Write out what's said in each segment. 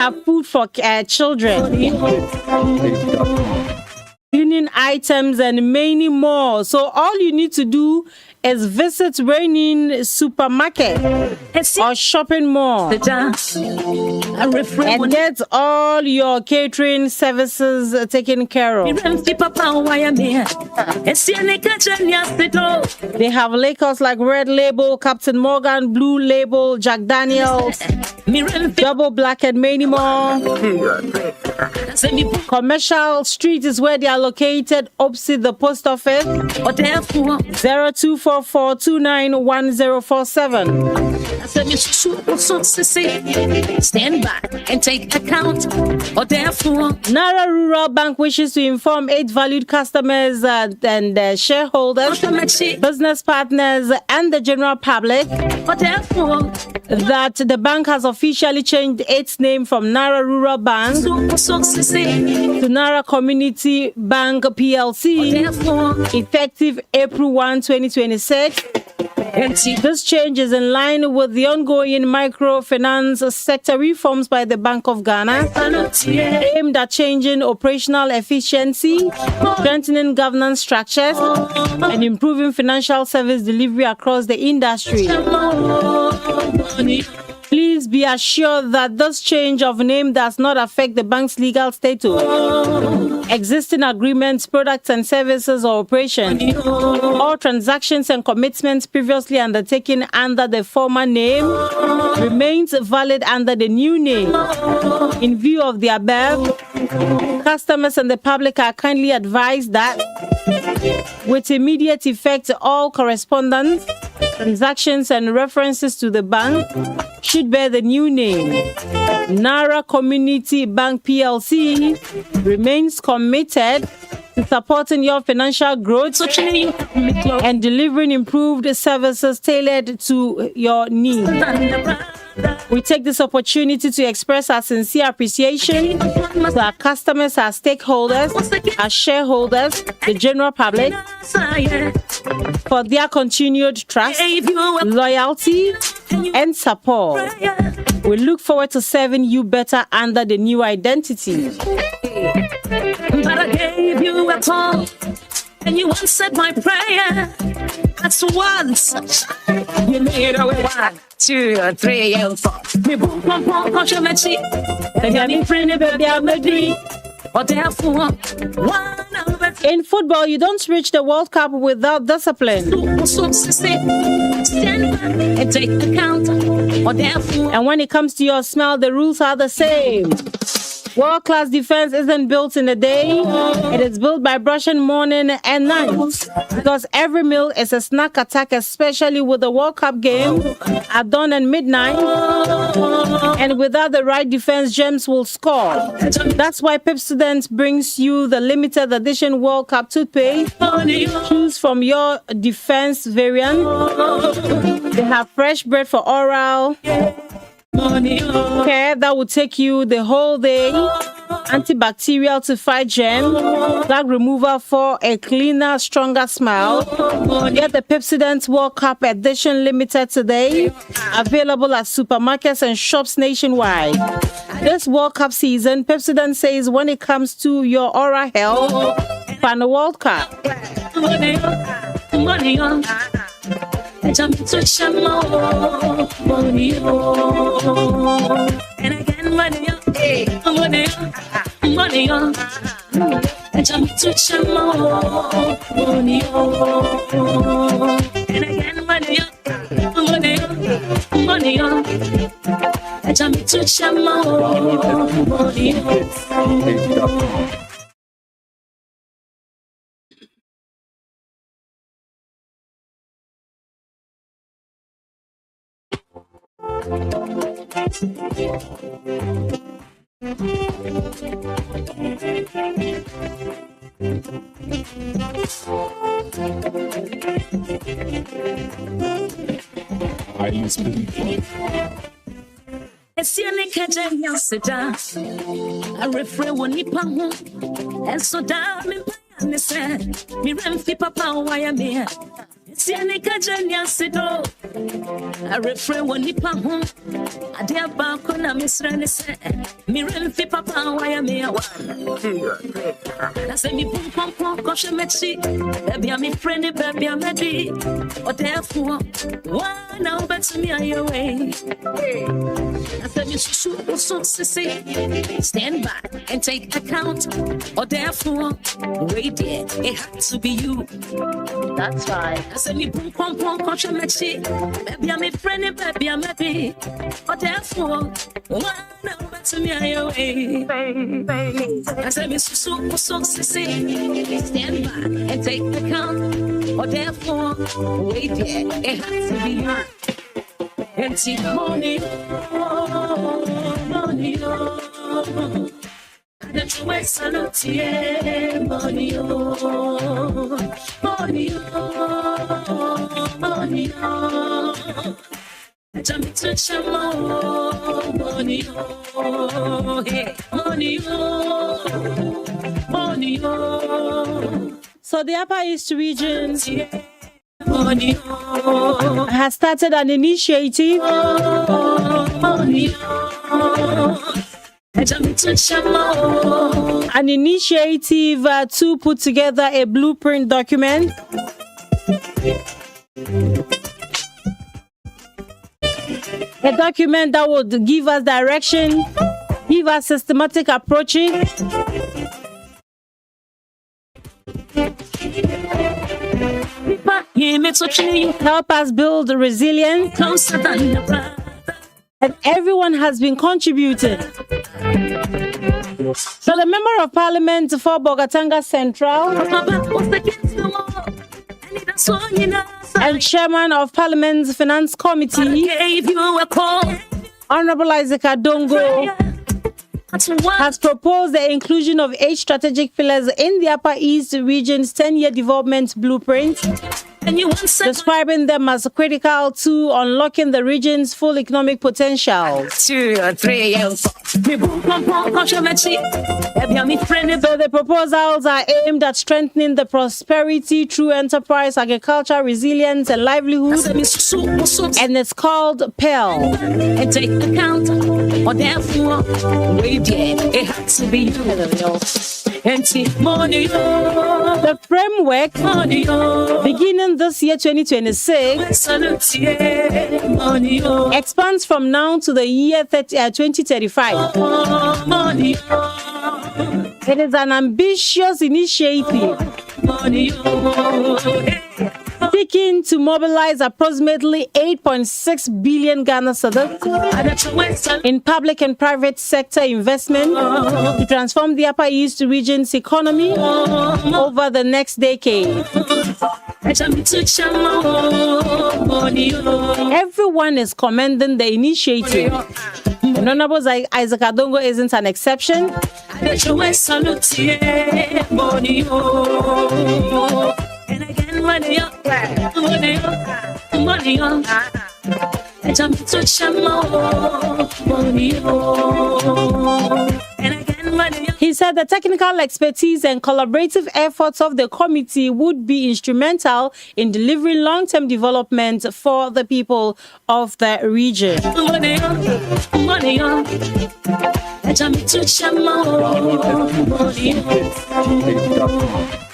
have food for children, cleaning items, and many more. So all you need to do is visit Rainin Supermarket or shopping mall and get all your catering services taken care of. They have liquors like Red Label, Captain Morgan, Blue Label, Jack Daniels, Double Black, and many more. Commercial Street is where they are located, opposite the post office. 0244291047. Stand back and take account. Nara Rural Bank wishes to inform 8 valued customers and shareholders, business partners, and the general public that the bank has officially changed its name from Nara Rural Bank to Nara Community Bank PLC, effective April 1, 2026. This change is in line with the ongoing microfinance sector reforms by the Bank of Ghana, aimed at changing operational efficiency, strengthening governance structures, and improving financial service delivery across the industry. Please be assured that this change of name does not affect the bank's legal status, existing agreements, products and services or operations. All transactions and commitments previously undertaken under the former name remains valid under the new name. In view of the above, customers and the public are kindly advised that with immediate effect, all correspondence, transactions and references to the bank should bear the new name. Nara Community Bank PLC remains committed to supporting your financial growth and delivering improved services tailored to your needs. We take this opportunity to express our sincere appreciation to our customers, our stakeholders, our shareholders, the general public, for their continued trust, loyalty, and support. We look forward to serving you better under the new identity. But I gave you a call, and you answered my prayer. That's once you made a way. 1, 2, 3, and 4. Me boom, boom, boom, push your machine. And you're friendly, baby, I'm a dream. In football, you don't reach the World Cup without discipline. And when it comes to your smell, the rules are the same. World-class defense isn't built in a day. It is built by brushing morning and night. Because every meal is a snack attack, especially with the World Cup game at dawn and midnight. And without the right defense, gems will score. That's why Pepsodent brings you the limited edition World Cup toothpaste. Choose from your defense variant. They have fresh bread for oral care that will take you the whole day, antibacterial to fight germs, plug remover for a cleaner, stronger smile. Get the Pepsodent World Cup Edition Limited today, available at supermarkets and shops nationwide. This World Cup season, Pepsodent says when it comes to your oral health, fan the World Cup. And again, money on, money on, and jump to chamo, money on, and again, money on, and jump to chamo, money on. I refrain when you pang and so down in me said, me rem fi papa why I'm here. Tianika Janya Sido, a refrain when Nipa home, a dear Bakona Miss Renese, Miran Papa, why am I one? I say me boom pom pom, Kosha Metsi, baby, I'm a friend, baby, I'm a bee, or therefore, one now better me on your way. I said you should so see, stand back and take account, or therefore, wait there, it had to be you. That's right. I said me boom pom pom, Kosha Metsi, baby, I'm a friend, baby, I'm a bee, or therefore, one now better me on your way. I said me so see, stand back and take account, or therefore, wait there, it had to be you. Empty money, money, the true salute, money, money, money, jump to chamo, money, money, money. So the Upper East region has started an initiative to put together a blueprint document that would give us direction, give us systematic approaching, help us build resilience, and everyone has been contributing. So the Member of Parliament for Bogatanga Central and Chairman of Parliament's Finance Committee, Honorable Isaac Adongo, has proposed the inclusion of 8 strategic pillars in the Upper East region's 10-year development blueprint, describing them as critical to unlocking the region's full economic potential. 2 or 3 years. So the proposals are aimed at strengthening the prosperity through enterprise, agriculture, resilience, and livelihood, and it's called PEL. And take account, or therefore, wait there, it had to be you. Money, the framework, beginning this year 2026, expands from now to the year 2035. It is an ambitious initiative seeking to mobilize approximately 8.6 billion Ghana cedis in public and private sector investment to transform the Upper East region's economy over the next decade. Everyone is commending the initiative. Honorable Isaac Adongo isn't an exception. And again, money up, money up, money up. And jump to chamo, money up. And again, money up. He said the technical expertise and collaborative efforts of the committee would be instrumental in delivering long-term development for the people of the region. Money up, money up. And jump to chamo, money up.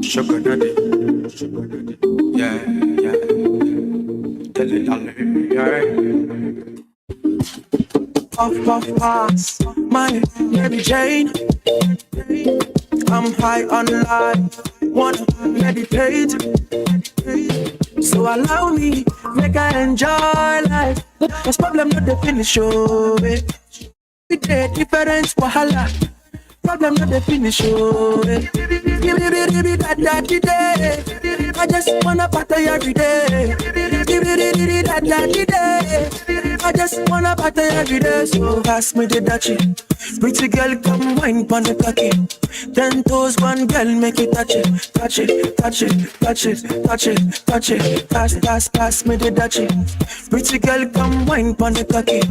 Sugar daddy, yeah, yeah, yeah. Puff, pass, my Mary Jane. I'm high on life, wanna meditate. So allow me, make I enjoy life. Cause problem not the finish, oh, we did different wahala. Problem not the finish, oh, I just wanna party every day. I just wanna party every day. So pass me the dachi, Pretty girl, come wine pon the cocky. 10 toes, one girl, make it touch it, touch it, touch it, touch it, touch it, touch it. Pass me the touchy. Pretty girl, come wine pon the cocky.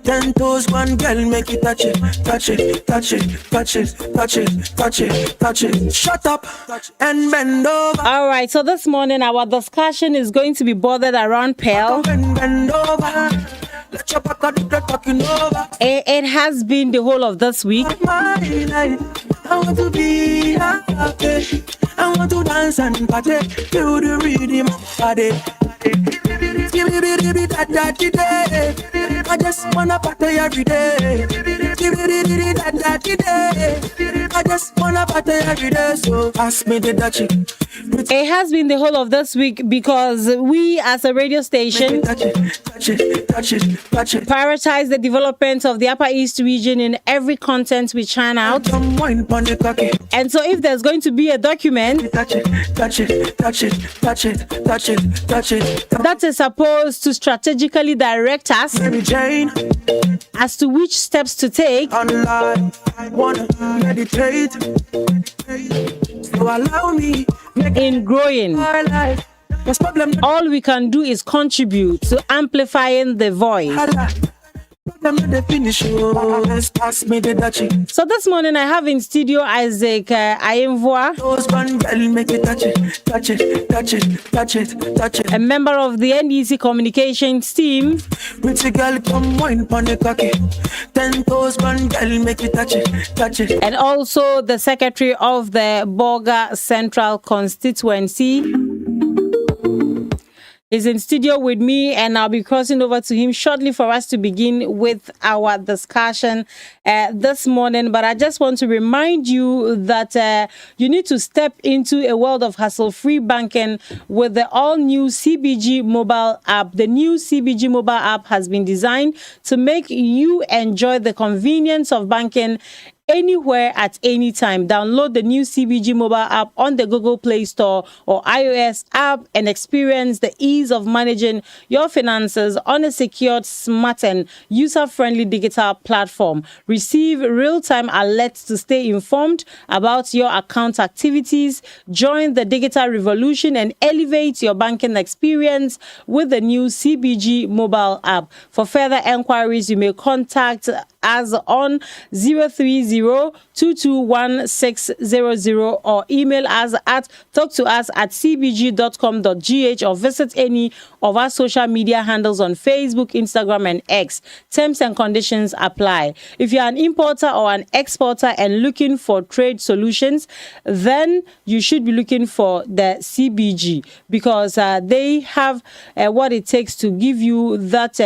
10 toes, one girl, make it touch it, touch it, touch it, touch it, touch it, touch it, touch it. Shut up and bend over. All right, so this morning our discussion is going to be bothered around Pearl. Bend over. Let your back out the talking over. It has been the whole of this week. My life, I want to be happy. I want to dance and party. Feel the rhythm of body. I just wanna party every day. I just wanna party every day. So pass me the dutchie. It has been the whole of this week because we as a radio station prioritize the development of the Upper East region in every content we churn out. And so if there's going to be a document that is supposed to strategically direct us as to which steps to take, in growing, all we can do is contribute to amplifying the voice. So this morning I have in studio Isaac Ayemvoa, a member of the NEC communications team, and also the secretary of the Bolga Central constituency. He's in studio with me, and I'll be crossing over to him shortly for us to begin with our discussion this morning. But I just want to remind you that you need to step into a world of hassle-free banking with the all-new CBG mobile app. The new CBG mobile app has been designed to make you enjoy the convenience of banking anywhere at any time. Download the new CBG mobile app on the Google Play Store or iOS app and experience the ease of managing your finances on a secured, smart and user-friendly digital platform. Receive real-time alerts to stay informed about your account activities. Join the digital revolution and elevate your banking experience with the new CBG mobile app. For further enquiries, you may contact us on 030-221-600 or email us at talktous@cbg.com.gh or visit any of our social media handles on Facebook, Instagram, and X. Terms and conditions apply. If you're an importer or an exporter and looking for trade solutions, then you should be looking for the CBG because they have what it takes to give you that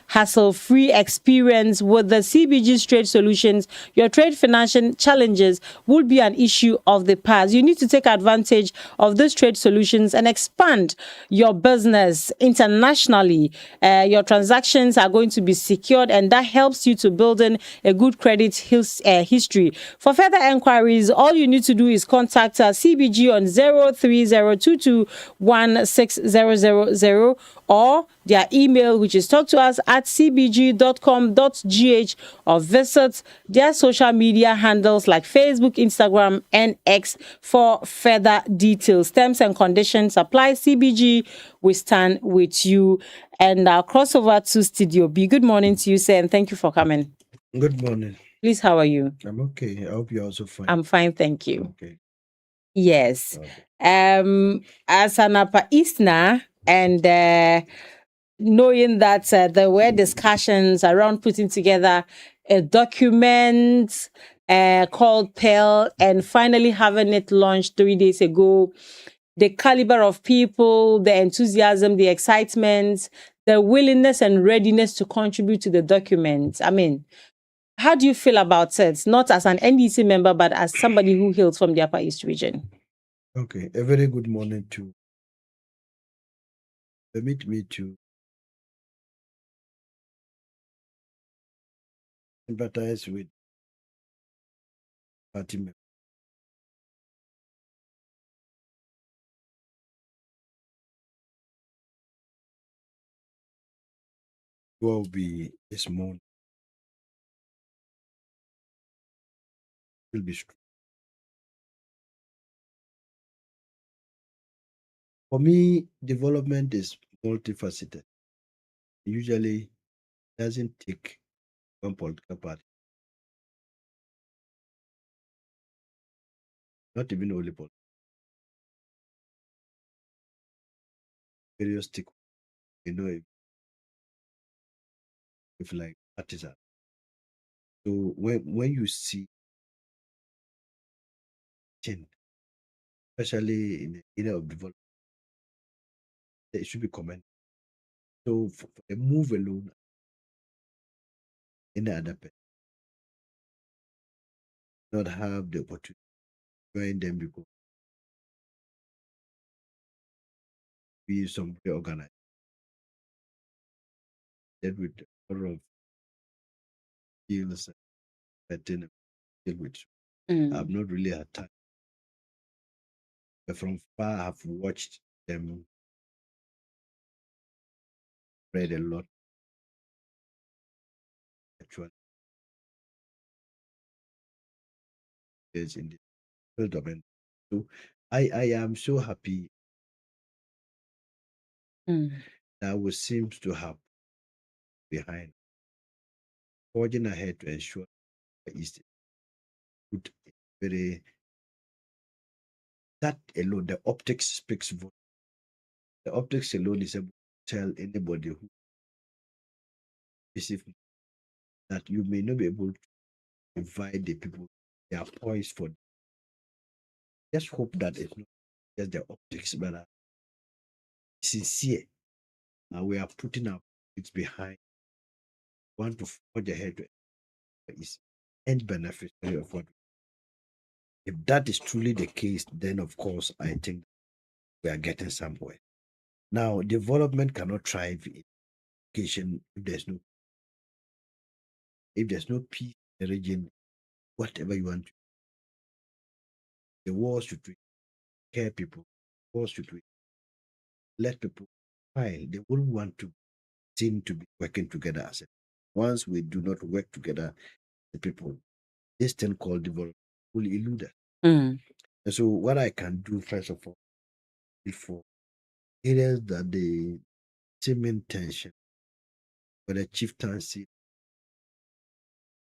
hassle-free experience. With the CBG's trade solutions, your trade financial challenges will be an issue of the past. You need to take advantage of these trade solutions and expand your business internationally. Your transactions are going to be secured, and that helps you to build in a good credit history. For further enquiries, all you need to do is contact CBG on 030-221-600 or their email, which is talktous@cbg.com.gh, or visit their social media handles like Facebook, Instagram, and X for further details. Terms and conditions apply. CBG, we stand with you. And I'll cross over to Studio B. Good morning to you, sir, and thank you for coming. Good morning. Please, how are you? I'm okay. I hope you're also fine. I'm fine, thank you. Okay. Yes. Okay. As an Upper Easterner, and knowing that there were discussions around putting together a document called Pearl and finally having it launched 3 days ago, the caliber of people, the enthusiasm, the excitement, the willingness and readiness to contribute to the document. I mean, how do you feel about it? Not as an NDC member, but as somebody who hails from the Upper East region. Okay. A very good morning to permit me to empathize with party members. Will be this morning. will be strong. For me, development is multifaceted. Usually doesn't take one political party, not even only political, various stick, if like artisan. So when you see change, especially in the area of development, it should be commended. So for a move alone, any other person not have the opportunity to join them because we some very organized with a lot of skills that they deal with. I've not really had time. But from far I've watched them read a lot actually is in the field domain. So I am so happy that we seems to have behind forging ahead to ensure that is good very that alone the optics speaks volume. The optics alone is able to tell anybody who receive that you may not be able to divide the people they are poised for. Just hope that it's not just the optics, but sincere. We are putting our it's behind want to forge ahead to is end beneficiary of what. If that is truly the case, then of course I think we are getting somewhere. Now, development cannot thrive in education if there's no peace in the region, whatever you want to. The war should care people, war should let people fine. They wouldn't want to seem to be working together as a once we do not work together, the people, this thing called development will elude us. And so what I can do first of all, before areas that the seeming tension or the chieftaincy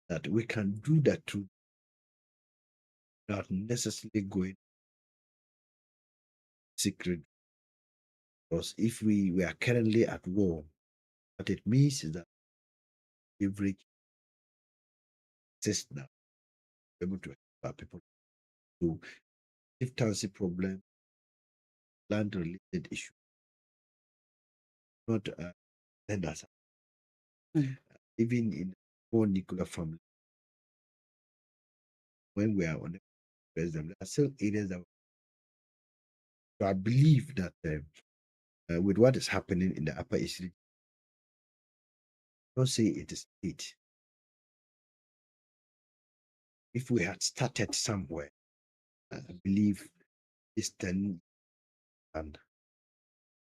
that we can do that too without necessarily going secret. Because if we are currently at war, what it means is that leverage exists now, able to help people to chieftaincy problem, land related issue, not lenders. Even in more nuclear family, when we are on the president, there are still areas that so I believe that with what is happening in the Upper East region, don't say it is it. If we had started somewhere, I believe this 10 and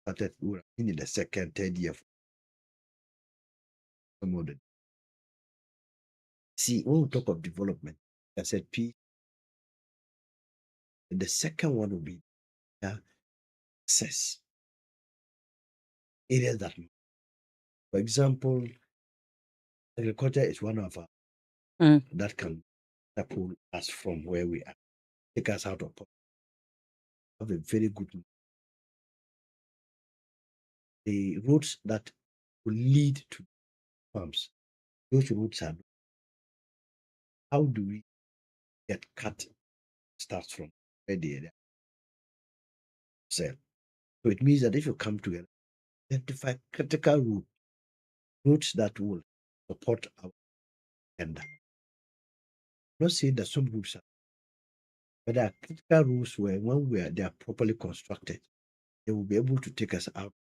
started we would have been in the second, third year. Some of the see when we talk of development, I said peace. And the second one will be access. Areas that, for example, agriculture is one of our that can pull us from where we are, take us out of poverty. Have a very good the roads that will lead to farms. Those roads are how do we get cut starts from where they sell. So it means that if you come together, identify critical routes that will support our agenda. Not saying that some routes are, but there are critical routes where when they are properly constructed, they will be able to take us out.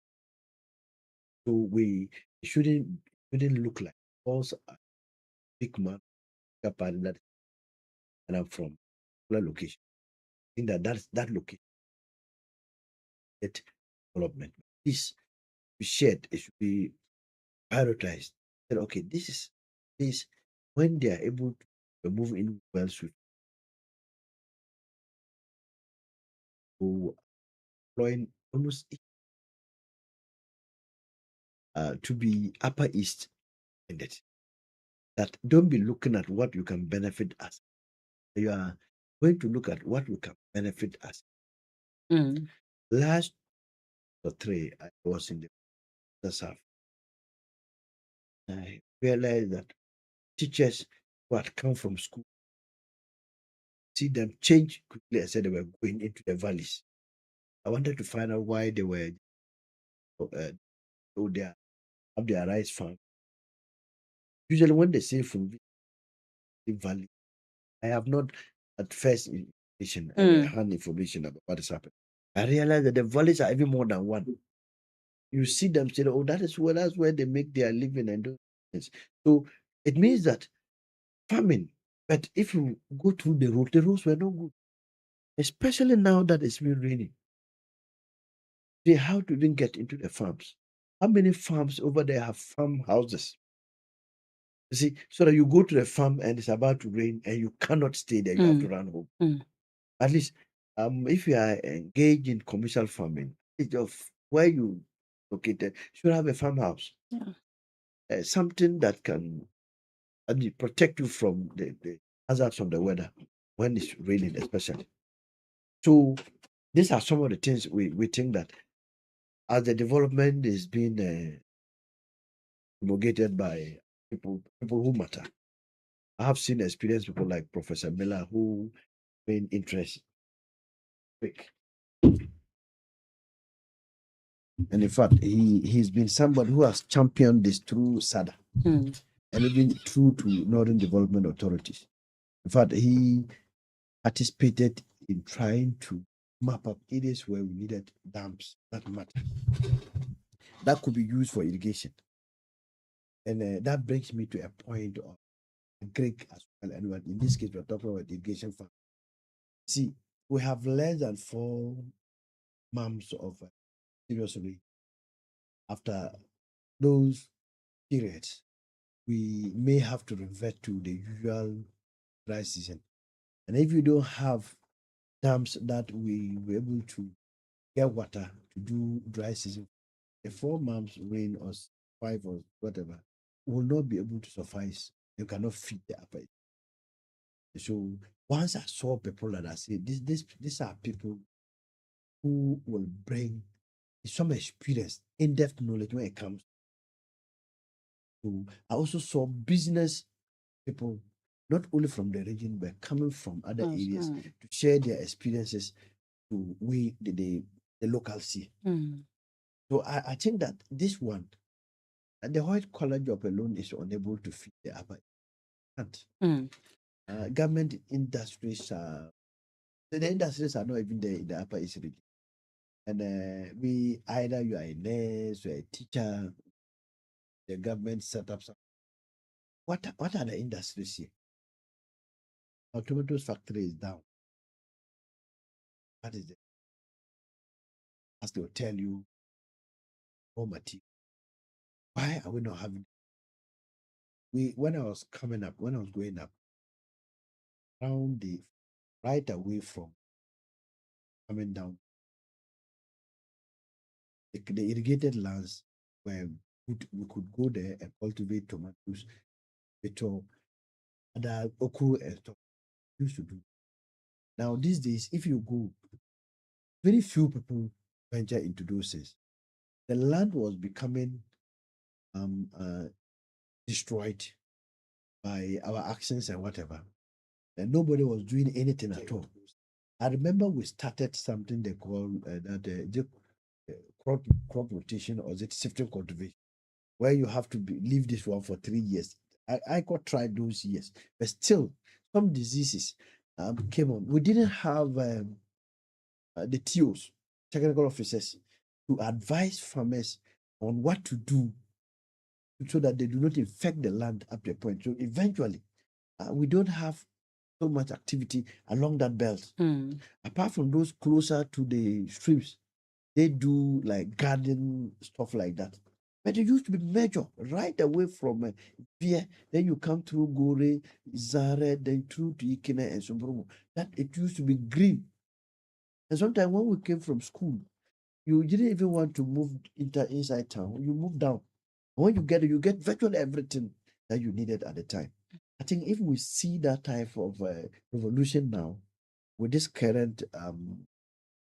So we shouldn't look like also a big man party that and I'm from a location. I think that location development. This be shared, it should be prioritized. Then okay, this when they are able to move in well swift, to employing almost to be Upper East minded. That don't be looking at what you can benefit us. You are going to look at what you can benefit us. Mm. Last or three, I was in the South. I realized that teachers who had come from school, see them change quickly. I said they were going into the valleys. I wanted to find out why they were, so they have their rice farm. Usually, when they say from the valley, I have not at first information, hand information about what is happening. I realized that the valleys are even more than one. You see them say, "Oh, that's where they make their living and do things." So it means that farming. But if you go through the roads were not good, especially now that it's been raining. See how to even get into the farms. How many farms over there have farmhouses? You see, so that you go to the farm and it's about to rain and you cannot stay there, you have to run home. At least, if you are engaged in commercial farming, it's of where you located should have a farmhouse. Yeah. Something that can protect you from the hazards of the weather when it's raining, especially. So these are some of the things we think that as the development is being promulgated by people who matter. I have seen experienced people like Professor Miller who main interest quick. And in fact, he's been somebody who has championed this through SADA and even through to Northern Development Authorities. In fact, he participated in trying to map up areas where we needed dams that matter that could be used for irrigation. And that brings me to a point of Greek as well. And in this case, we're talking about irrigation farm. See, we have less than 4 months of serious rain. After those periods, we may have to revert to the usual dry season. And if you don't have dams that we were able to get water to do dry season, the 4 months rain or 5 or whatever will not be able to suffice. You cannot feed the upper. So once I saw people that I said, these are people who will bring some experience, in-depth knowledge when it comes to. I also saw business people, not only from the region, but coming from other areas to share their experiences to we the local see. So I think that this one, the white collar job alone is unable to feed the upper. Government industries are the industries are not even there in the upper east region. And we either you are a nurse, you're a teacher, the government set up some. What are the industries here? Our tomatoes factory is down. What is it? As they'll tell you, raw material. Why are we not having? When I was coming up, when I was growing up, around the right away from coming down, the irrigated lands where we could go there and cultivate tomatoes, peto, other okra and stuff. Used to do. Now these days, if you go, very few people venture into those things. The land was becoming destroyed by our actions and whatever. And nobody was doing anything at all. I remember we started something they call crop rotation, or is it shifting cultivation, where you have to leave this one for 3 years. I got tried those years, but still some diseases came on. We didn't have the TOs, technical officers, to advise farmers on what to do so that they do not infect the land up to a point. So eventually, we don't have so much activity along that belt. Apart from those closer to the streams, they do like garden stuff like that. But it used to be major right away from Pia. Then you come through Gore, Zare, then through to Ikene and Sombromo. That it used to be green. And sometimes when we came from school, you didn't even want to move inside town. You move down. When you get virtually everything that you needed at the time. I think if we see that type of revolution now with this current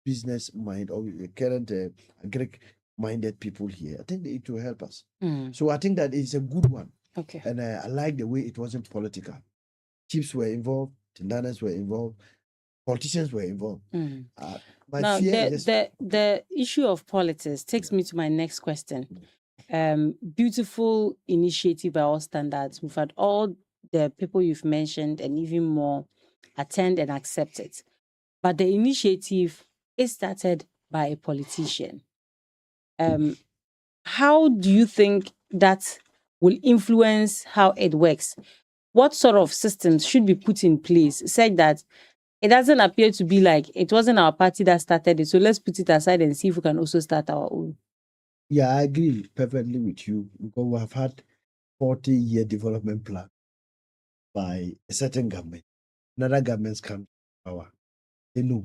business mind or with the current Greek minded people here, I think it will help us. So I think that is a good one. Okay. And I like the way it wasn't political. Chiefs were involved, Tindanas were involved, politicians were involved. My Now, fear is just the issue of politics takes me to my next question. Beautiful initiative by all standards. We've had all the people you've mentioned and even more attend and accept it. But the initiative is started by a politician. How do you think that will influence how it works? What sort of systems should be put in place such that it doesn't appear to be like it wasn't our party that started it, so let's put it aside and see if we can also start our own? Yeah, I agree perfectly with you because we have had 40-year development plan by a certain government. Another governments come to power. They know.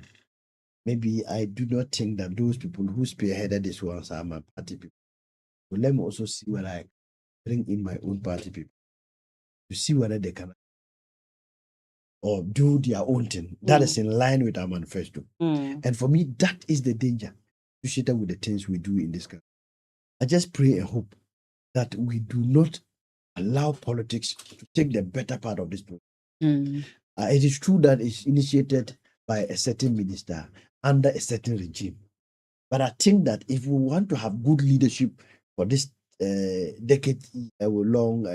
Maybe I do not think that those people who spearheaded this ones are my party people. So let me also see whether I bring in my own party people to see whether they can or do their own thing. That is in line with our manifesto. And for me, that is the danger associated with the things we do in this country. I just pray and hope that we do not allow politics to take the better part of this process. It is true that it's initiated by a certain minister under a certain regime. But I think that if we want to have good leadership for this decade-long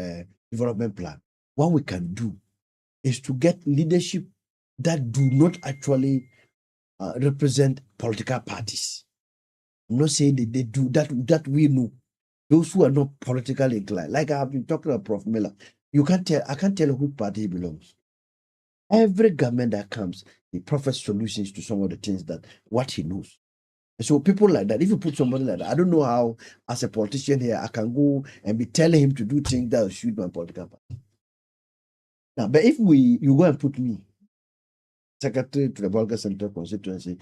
development plan, what we can do is to get leadership that do not actually represent political parties. I'm not saying that they do that we know. Those who are not politically inclined, like I have been talking about Prof. Miller, I can't tell who party he belongs. Every government that comes, he proffers solutions to some of the things that what he knows. And so people like that, if you put somebody like that, I don't know how, as a politician here, I can go and be telling him to do things that will suit my political party. Now, but if you go and put me, secretary to the Volga Central constituency,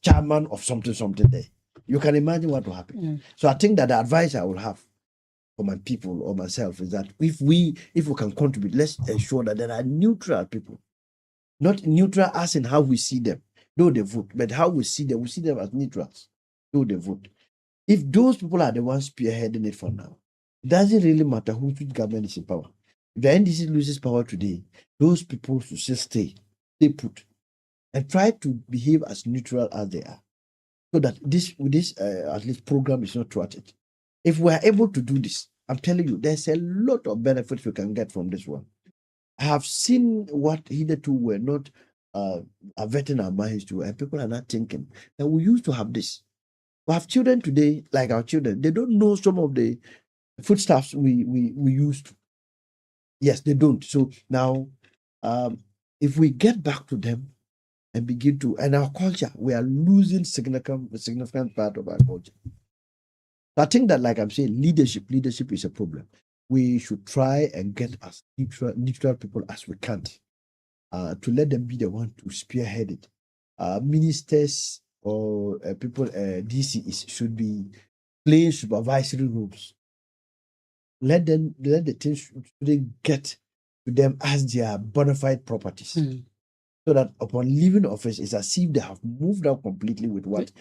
chairman of something there, you can imagine what will happen. So I think that the advice I will have for my people or myself is that if we can contribute, let's ensure that there are neutral people, not neutral as in how we see them, though they vote, but how we see them as neutrals, though they vote. If those people are the ones spearheading it for now, it doesn't really matter whose government is in power. If the NDC loses power today, those people should still stay put, and try to behave as neutral as they are, so that this at least program is not thwarted. If we are able to do this, I'm telling you, there's a lot of benefits we can get from this one. I have seen what hitherto were not averting our minds to, and people are not thinking that we used to have this. We have children today, like our children, they don't know some of the foodstuffs we used to. Yes, they don't. So now, if we get back to them and begin to, and our culture, we are losing significant part of our culture. So I think that, like I'm saying, leadership is a problem. We should try and get as neutral people as we can to let them be the one to spearhead it. Ministers or people, DCs should be playing supervisory roles. Let the things get to them as their bona fide properties, so that upon leaving office, it's as if they have moved out completely with what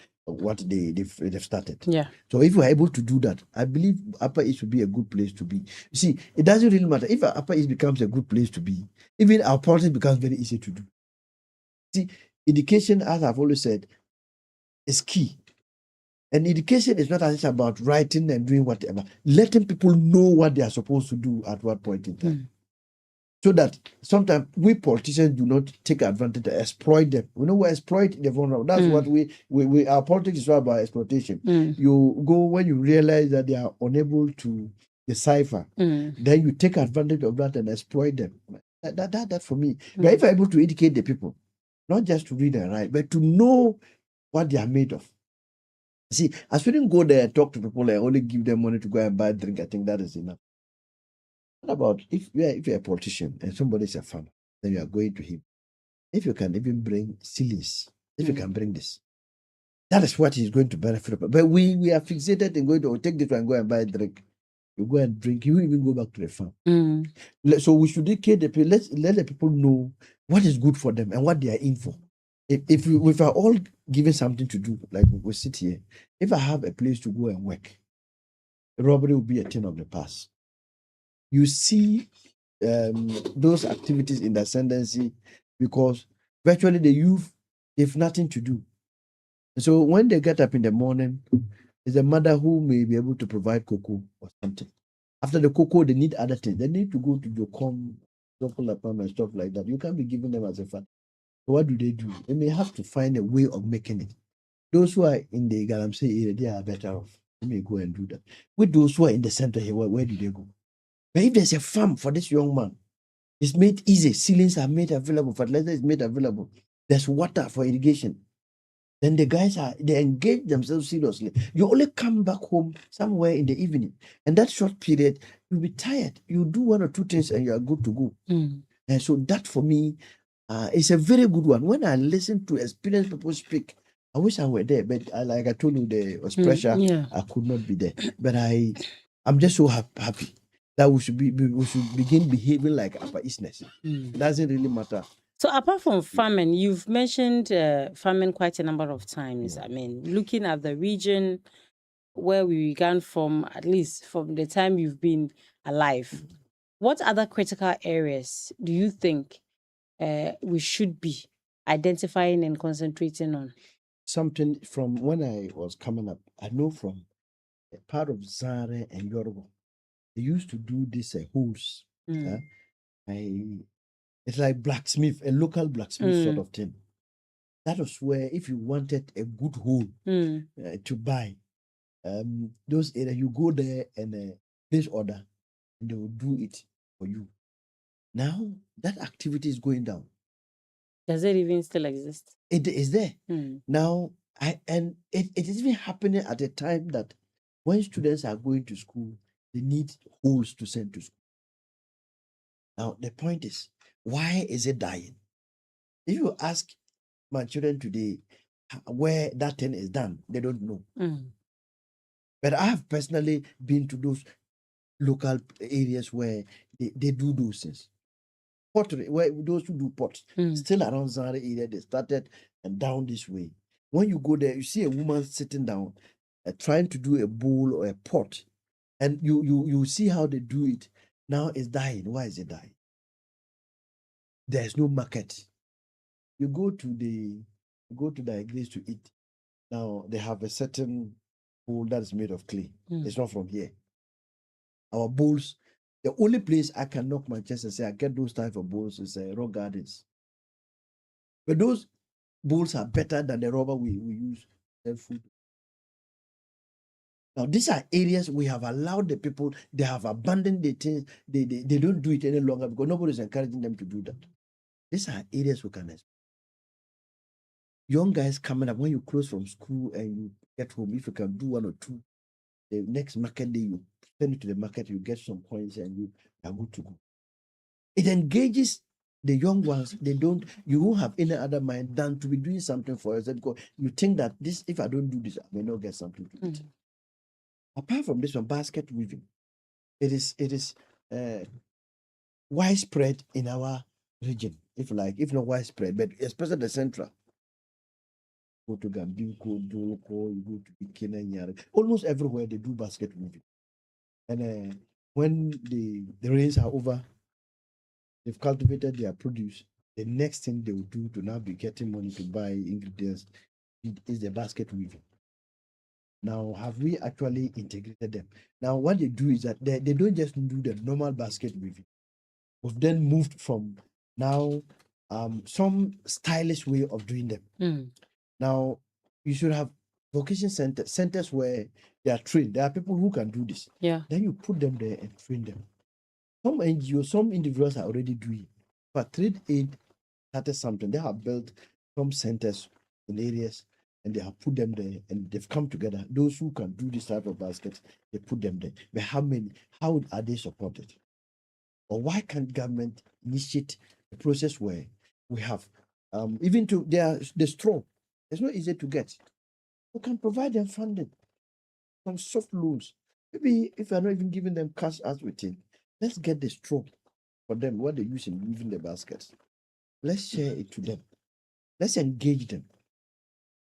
they've started. Yeah. So if we're able to do that, I believe Upper East would be a good place to be. You see, it doesn't really matter if Upper East becomes a good place to be. Even our politics becomes very easy to do. See, education, as I've always said, is key. And education is not just about writing and doing whatever. Letting people know what they are supposed to do at what point in time. So that sometimes we politicians do not take advantage and exploit them. We know we exploit the vulnerable. That's what we our politics is all about exploitation. You go when you realize that they are unable to decipher, then you take advantage of that and exploit them. That for me. But if you're able to educate the people, not just to read and write, but to know what they are made of. See, I shouldn't go there and talk to people and only give them money to go and buy a drink. I think that is enough. What about if you're a politician and somebody is a farmer, then you are going to him. If you can even bring ceilings, if you can bring this, That is what he's going to benefit from. But we are fixated in going to take this one and go and buy a drink. You go and drink, you even go back to the farm. So we should educate the people. Let the people know what is good for them and what they are in for. If we are all given something to do, like we sit here, if I have a place to go and work, robbery will be a thing of the past. You see those activities in the ascendancy because virtually the youth, they have nothing to do. So when they get up in the morning, it's a mother who may be able to provide cocoa or something. After the cocoa, they need other things. They need to go to Jocom, local apartment, stuff like that. You can't be giving them as a father. So what do? They may have to find a way of making it. Those who are in the Galamsey area, they are better off. They may go and do that. With those who are in the center here, where do they go? But if there's a farm for this young man, it's made easy. Ceilings are made available. Fertilizer is made available. There's water for irrigation. Then the guys they engage themselves seriously. You only come back home somewhere in the evening, and that short period, you'll be tired. You do one or two things, and you are good to go. And so that for me is a very good one. When I listen to experienced people speak, I wish I were there, but like I told you, there was pressure. Yeah. I could not be there. But I'm just so happy that we should begin behaving like Upper Eastness. It doesn't really matter. So apart from farming, you've mentioned farming quite a number of times. Yeah. I mean, looking at the region where we began from, at least from the time you've been alive, what other critical areas do you think we should be identifying and concentrating on? Something from when I was coming up, I know from a part of Zare and Yoruba, they used to do this holes. It's like blacksmith, a local blacksmith sort of thing. That was where if you wanted a good hole to buy, those areas, you go there and place order, and they will do it for you. Now that activity is going down. Does it even still exist? It is there now. It is even happening at a time that when students are going to school, they need holes to send to school. Now the point is, why is it dying? If you ask my children today where that thing is done, they don't know. But I have personally been to those local areas where they do those things. Pottery, where those who do pots, still around Zara area, they started and down this way. When you go there, you see a woman sitting down, trying to do a bowl or a pot, and you see how they do it. Now it's dying. Why is it dying? There's no market. You go to the place to eat. Now they have a certain bowl that is made of clay. It's not from here. Our bowls, the only place I can knock my chest and say I get those type of bowls is Rock Gardens. But those bowls are better than the rubber we use to sell food. Now these are areas we have allowed the people, they have abandoned the things, they don't do it any longer because nobody's encouraging them to do that. These are areas we can expect. Young guys coming up, when you close from school and you get home, if you can do one or two, the next market day you send it to the market, you get some coins and you are good to go. It engages the young ones. You won't have any other mind than to be doing something for yourself because you think that this, if I don't do this, I may not get something to eat. Apart from this one, basket weaving, it is widespread in our region, if not widespread, but especially the central. Go to Gambiko, Doloko, you go to Ikena, Nyare. Almost everywhere they do basket weaving. And when the rains are over, they've cultivated their produce. The next thing they will do to now be getting money to buy ingredients is the basket weaving. Now, have we actually integrated them? Now, what they do is that they don't just do the normal basket weaving. We've then moved from now some stylish way of doing them. Now, you should have vocation centers where they are trained. There are people who can do this. Yeah. Then you put them there and train them. Some NGOs, some individuals are already doing. But Trade Aid started something. They have built some centers in areas and they have put them there and they've come together. Those who can do this type of baskets, they put them there. But how many? How are they supported? Or why can't government initiate a process where we have even to the straw? It's not easy to get. We can provide them funding, some soft loans. Maybe if we're not even giving them cash as we think, let's get the straw for them, what they use in weaving the baskets. Let's share it to them. Let's engage them.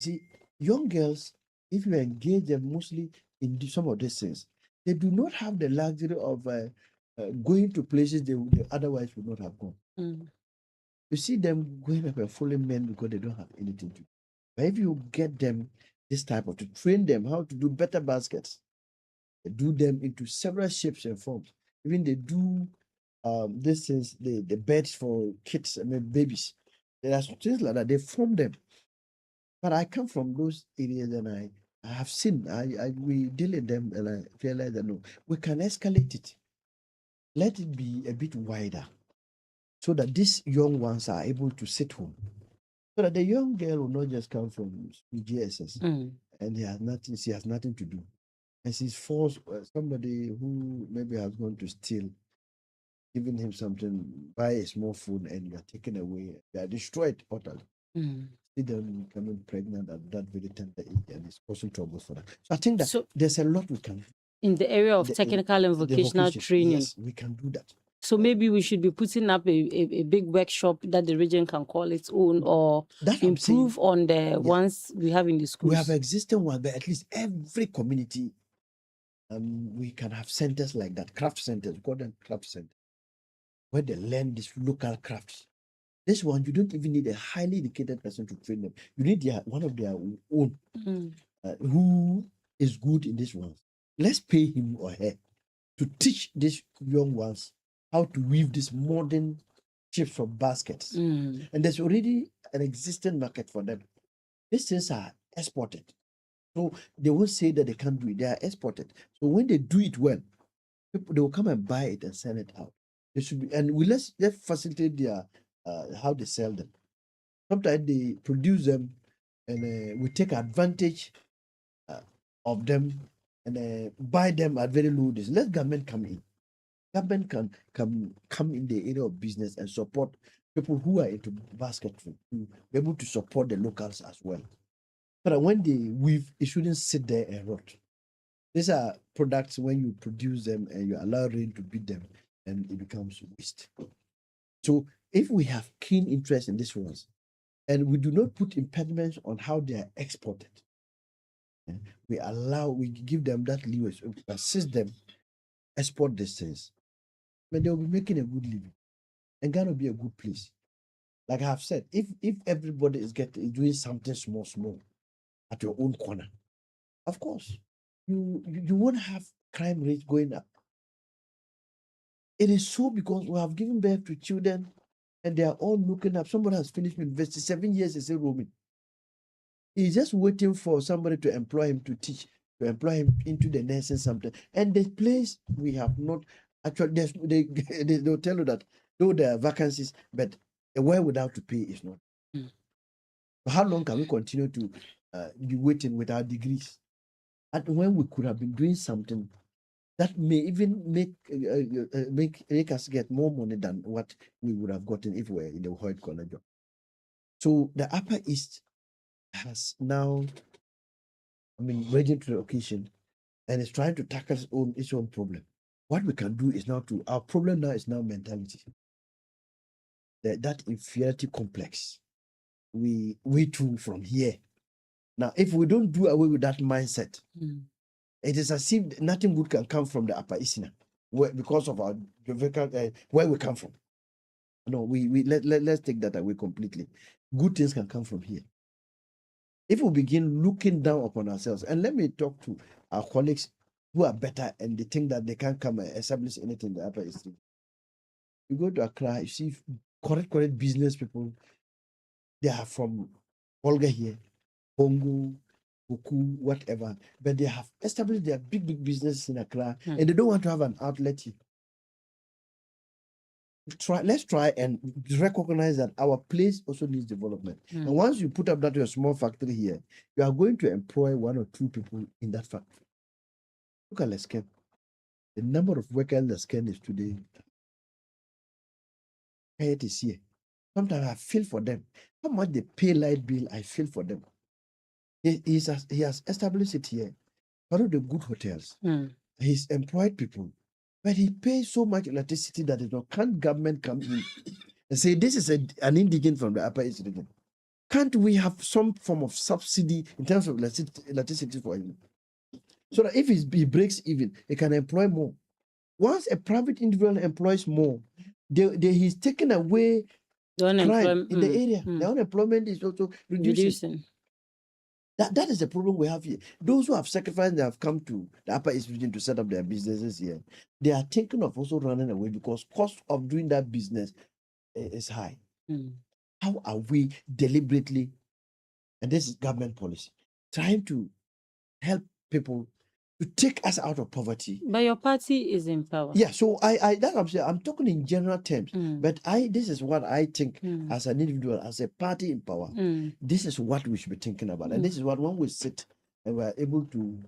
See, young girls, if you engage them mostly in some of these things, they do not have the luxury of going to places they otherwise would not have gone. Mm. You see them going up and following men because they don't have anything to do. But if you get them this type of to train them how to do better baskets, they do them into several shapes and forms. Even they do this is the beds for kids, I mean babies. There are things like that. They form them. But I come from those areas and I have seen we deal in them and I realize that no, we can escalate it. Let it be a bit wider so that these young ones are able to sit home. So that the young girl will not just come from GSS Mm. and she has nothing to do. And she's forced somebody who maybe has gone to steal, giving him something, buy a small phone, and you are taken away. They are destroyed utterly. Mm. See them becoming pregnant at that very tender age, and it's causing trouble for them. So I think that So there's a lot we can do. in the area of The- technical and the vocational vocation, training, yes, we can do that. so maybe we should be putting up a big workshop that the region can call its own, or That I'm saying, improve on the ones we have in the schools. we have existing ones, but at least every community, we can have centers like that, craft centers, we call them craft centers, where they learn these local crafts. This one, you don't even need a highly educated person to train them. You need one of their own Mm. who is good in this one. Let's pay him or her to teach these young ones how to weave these modern shapes from baskets. Mm. And there's already an existing market for them. These things are exported. So they won't say that they can't do it. They are exported. So when they do it well, people they will come and buy it and sell it out. They should be, and let's facilitate their how they sell them. Sometimes they produce them, and we take advantage of them and buy them at very low days. Let government come in. Government can come in the area of business and support people who are into basketry to be able to support the locals as well. So that when they weave, it shouldn't sit there and rot. These are products when you produce them and you allow rain to beat them, and it becomes waste. So if we have keen interest in these ones, and we do not put impediments on how they are exported, we give them that leeway, so we assist them export these things, but they'll be making a good living, and Ghana will be a good place. Like I have said, if everybody is doing something small at your own corner, of course, you won't have crime rate going up. It is so because we have given birth to children and they are all looking up. Somebody has finished university, 7 years is still roaming. He's just waiting for somebody to employ him to teach, to employ him into the nursing something. And the place we have not actually, they'll tell you that though there are vacancies, but a way without to pay is not. Mm. So how long can we continue to be waiting with our degrees? And when we could have been doing something that may even make us get more money than what we would have gotten if we were in the white collar job. So the Upper East has now, risen to the occasion and is trying to tackle its own problem. What we can do is our problem now is mentality. That inferiority complex. We too from here. Now, if we don't do away with that mindset, it is as if nothing good can come from the Upper East now, because of our where we come from. No, let's take that away completely. Good things can come from here. If we begin looking down upon ourselves, and let me talk to our colleagues who are better and they think that they can't come and establish anything in the Upper East. You go to Accra, you see correct business people. They are from Olga here, Bongo, Buku, whatever, but they have established their big business in Accra, and they don't want to have an outlet here. Let's try and recognize that our place also needs development. And once you put up that your small factory here, you are going to employ 1 or 2 people in that factory. Look at Lesken. The number of workers in Lesken is today. It is here. Sometimes I feel for them. How much they pay light bill, I feel for them. he has established it here. One of the good hotels. Mm. He's employed people, but he pays so much electricity that can't government come in and say this is an indigent from the Upper East region? Can't we have some form of subsidy in terms of electricity for him? So that if he breaks even, he can employ more. Once a private individual employs more, he's taken away crime in the area. The unemployment is also reducing. That is the problem we have here. Those who have sacrificed, they have come to the Upper East region to set up their businesses here. They are thinking of also running away because cost of doing that business is high. How are we deliberately, and this is government policy, trying to help people to take us out of poverty? But your party is in power. Yeah, so that's what I'm saying. I'm talking in general terms, but this is what I think as an individual, as a party in power. This is what we should be thinking about, and this is what when we sit and we're able to.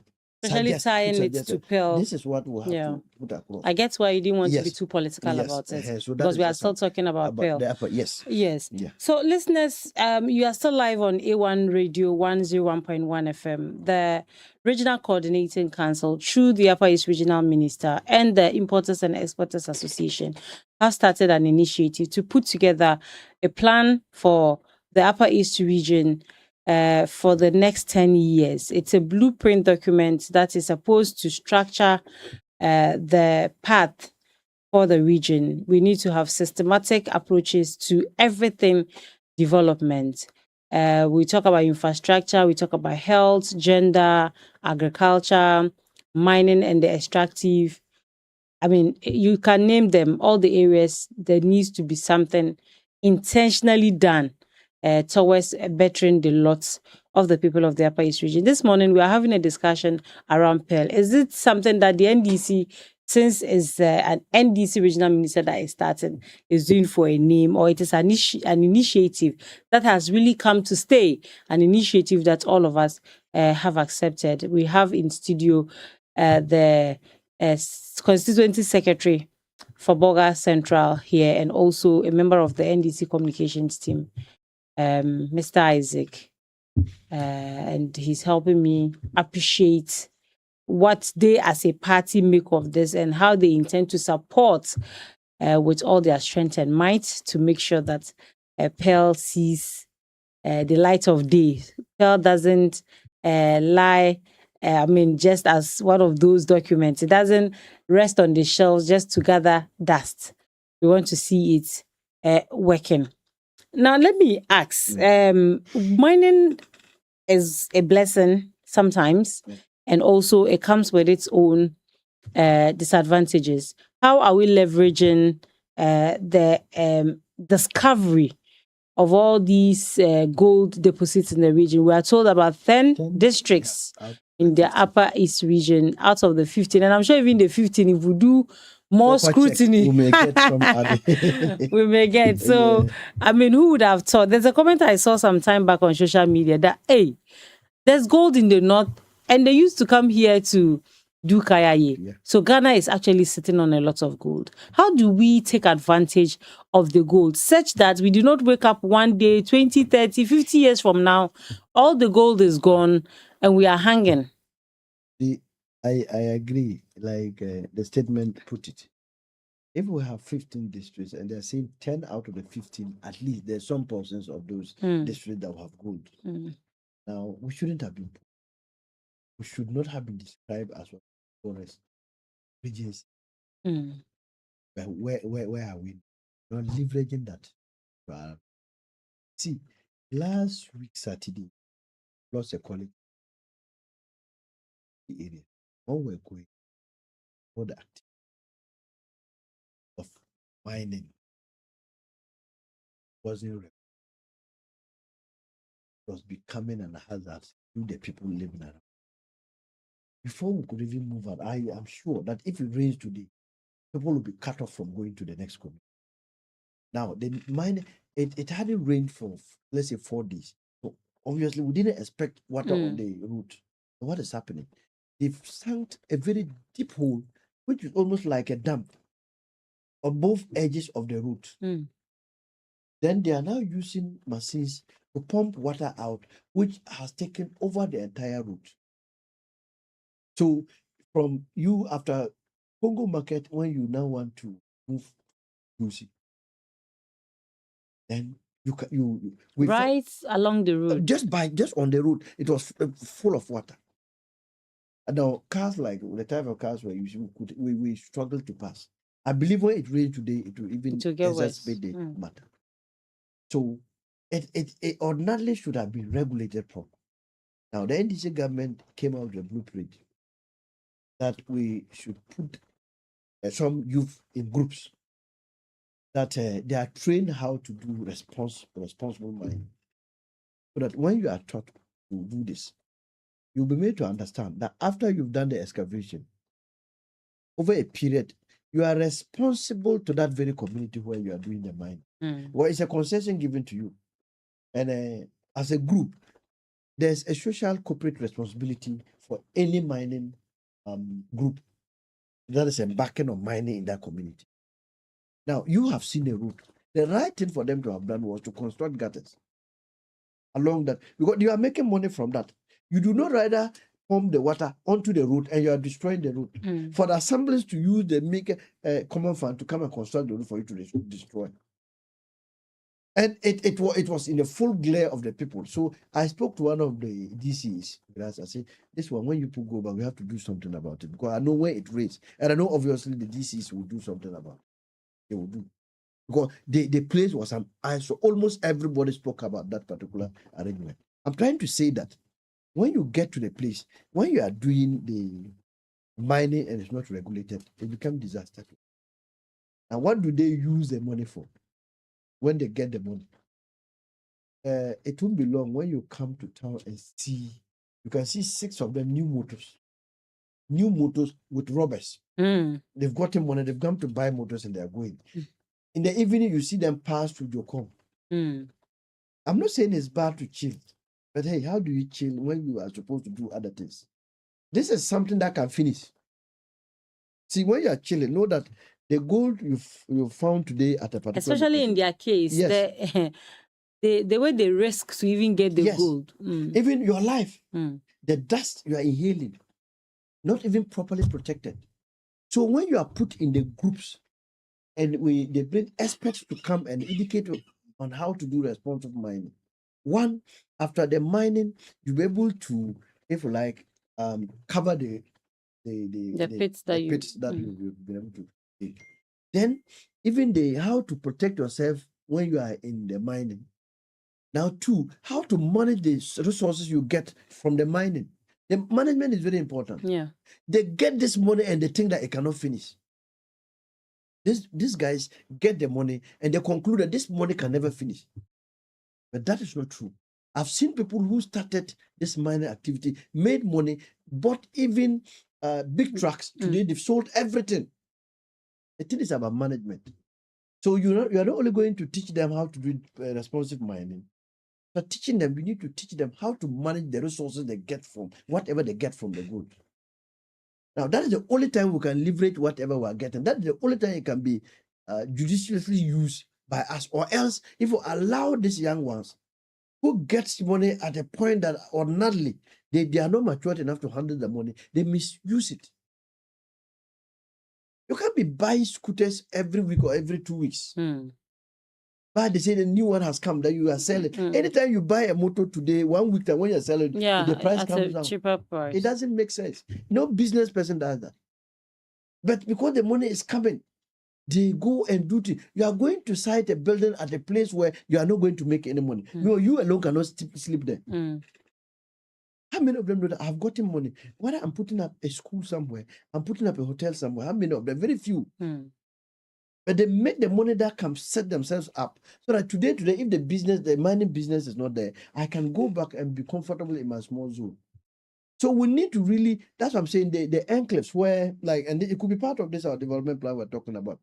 Especially tying it to Pearl. This is what we'll have to put across. I get why you didn't want to be too political about it. So because we are still talking about Pearl. Yes. Yeah. So listeners, you are still live on A1 Radio 101.1 FM. The Regional Coordinating Council, through the Upper East Regional Minister and the Importers and Exporters Association, have started an initiative to put together a plan for the Upper East region for the next 10 years. It's a blueprint document that is supposed to structure the path for the region. We need to have systematic approaches to everything development. We talk about infrastructure, we talk about health, gender, agriculture, mining and the extractive. I mean, you can name them, all the areas. There needs to be something intentionally done towards bettering the lots of the people of the Upper East region. This morning, we are having a discussion around Pearl. Is it something that the NDC, since it's an NDC regional minister that is starting, is doing for a name, or it is an initiative that has really come to stay, an initiative that all of us have accepted? We have in studio the constituency secretary for Boga Central here, and also a member of the NDC communications team, Mr. Isaac, and he's helping me appreciate what they as a party make of this and how they intend to support with all their strength and might to make sure that Pearl sees the light of day. Pearl doesn't lie, just as one of those documents. It doesn't rest on the shelves just to gather dust. We want to see it working. Now, let me ask, mining is a blessing sometimes, and also it comes with its own disadvantages. How are we leveraging the discovery of all these gold deposits in the region? We are told about 10 districts in the Upper East region out of the 15. And I'm sure even the 15, if we do more scrutiny, we may get some other. we may get. So, who would have thought? There's a comment I saw some time back on social media that, hey, there's gold in the north, and they used to come here to do kayaye. Yeah. So Ghana is actually sitting on a lot of gold. How do we take advantage of the gold such that we do not wake up one day, 20, 30, 50 years from now, all the gold is gone and we are hanging? I agree, like the statement put it. If we have 15 districts and they're saying 10 out of the 15, at least there's some portions of those districts that will have gold. Now, we shouldn't have been. We should not have been described as forest regions. But where are we? Not leveraging that. See, last week Saturday, lost a colleague in the area. When we're going for the activity of mining, it was becoming an hazard to the people living around. Before we could even move out, I am sure that if it rains today, people will be cut off from going to the next community. Now, the mine, it hadn't rained for, let's say, 4 days. So obviously, we didn't expect water on the route. So what is happening? They've sunk a very deep hole, which is almost like a dam, on both edges of the route. Then they are now using machines to pump water out, which has taken over the entire route. So from you after Congo Market, when you now want to move Lucy, then we Right along the road. just on the road, it was full of water. And now cars like the type of cars where we struggle to pass. I believe when it rains today, it will even It will get worse. exacerbate the matter. So it ordinarily should have been regulated properly. Now the NDC government came out with a blueprint that we should put some youth in groups that they are trained how to do responsible mining. So that when you are taught to do this, you'll be made to understand that after you've done the excavation, over a period, you are responsible to that very community where you are doing the mining. Well, it's a concession given to you. And as a group, there's a social corporate responsibility for any mining group that is embarking on mining in that community. Now, you have seen a route. The right thing for them to have done was to construct gutters along that, because you are making money from that. You do not rather pump the water onto the road and you are destroying the road. For the assemblies to use the common fund to come and construct the road for you to destroy. And it was in the full glare of the people. So I spoke to one of the DCs. I said, this one, when you people go back, we have to do something about it. Because I know where it rains. And I know obviously the DCs will do something about it. They will do. Because the place was an eye. So almost everybody spoke about that particular arrangement. I'm trying to say that when you get to the place, when you are doing the mining and it's not regulated, it becomes disaster. And what do they use the money for? When they get the money, it won't be long when you come to town and see, you can see 6 of them new motors with robbers. They've gotten money, they've come to buy motors and they're going. In the evening, you see them pass through Jokon. I'm not saying it's bad to chill, but hey, how do you chill when you are supposed to do other things? This is something that can finish. See, when you are chilling, know that the gold you found today at a particular especially location, in their case, yes, the way they risk to even get the yes, gold. even your life, the dust you are inhaling, not even properly protected. So when you are put in the groups and they bring experts to come and educate on how to do responsible mining. One, after the mining, you'll be able to, if you like, cover the pits that you'll be able to take. Then even how to protect yourself when you are in the mining. Now, 2, how to manage the resources you get from the mining. The management is very important. Yeah. They get this money and they think that it cannot finish. These guys get the money and they conclude that this money can never finish. But that is not true. I've seen people who started this mining activity, made money, bought even big trucks. Today they've sold everything. The thing is about management. So you are not only going to teach them how to do responsive mining, but teaching them, we need to teach them how to manage the resources they get from whatever they get from the gold. Now, that is the only time we can leverage whatever we are getting. That is the only time it can be judiciously used by us. Or else, if we allow these young ones who gets money at a point that ordinarily they are not mature enough to handle the money, they misuse it. You can't be buying scooters every week or every 2 weeks. But they say the new one has come that you are selling. Anytime you buy a motor today, 1 week time when you're selling, the price comes down. Cheaper price. It doesn't make sense. No business person does that. But because the money is coming, they go and do it. You are going to site a building at a place where you are not going to make any money. No, you alone cannot sleep there. How many of them know that I've gotten money? Whether I'm putting up a school somewhere, I'm putting up a hotel somewhere, how many of them? Very few. But they make the money that can set themselves up. So that today, if the mining business is not there, I can go back and be comfortable in my small zone. So we need to really, that's what I'm saying, the enclaves where, and it could be part of this, our development plan we're talking about.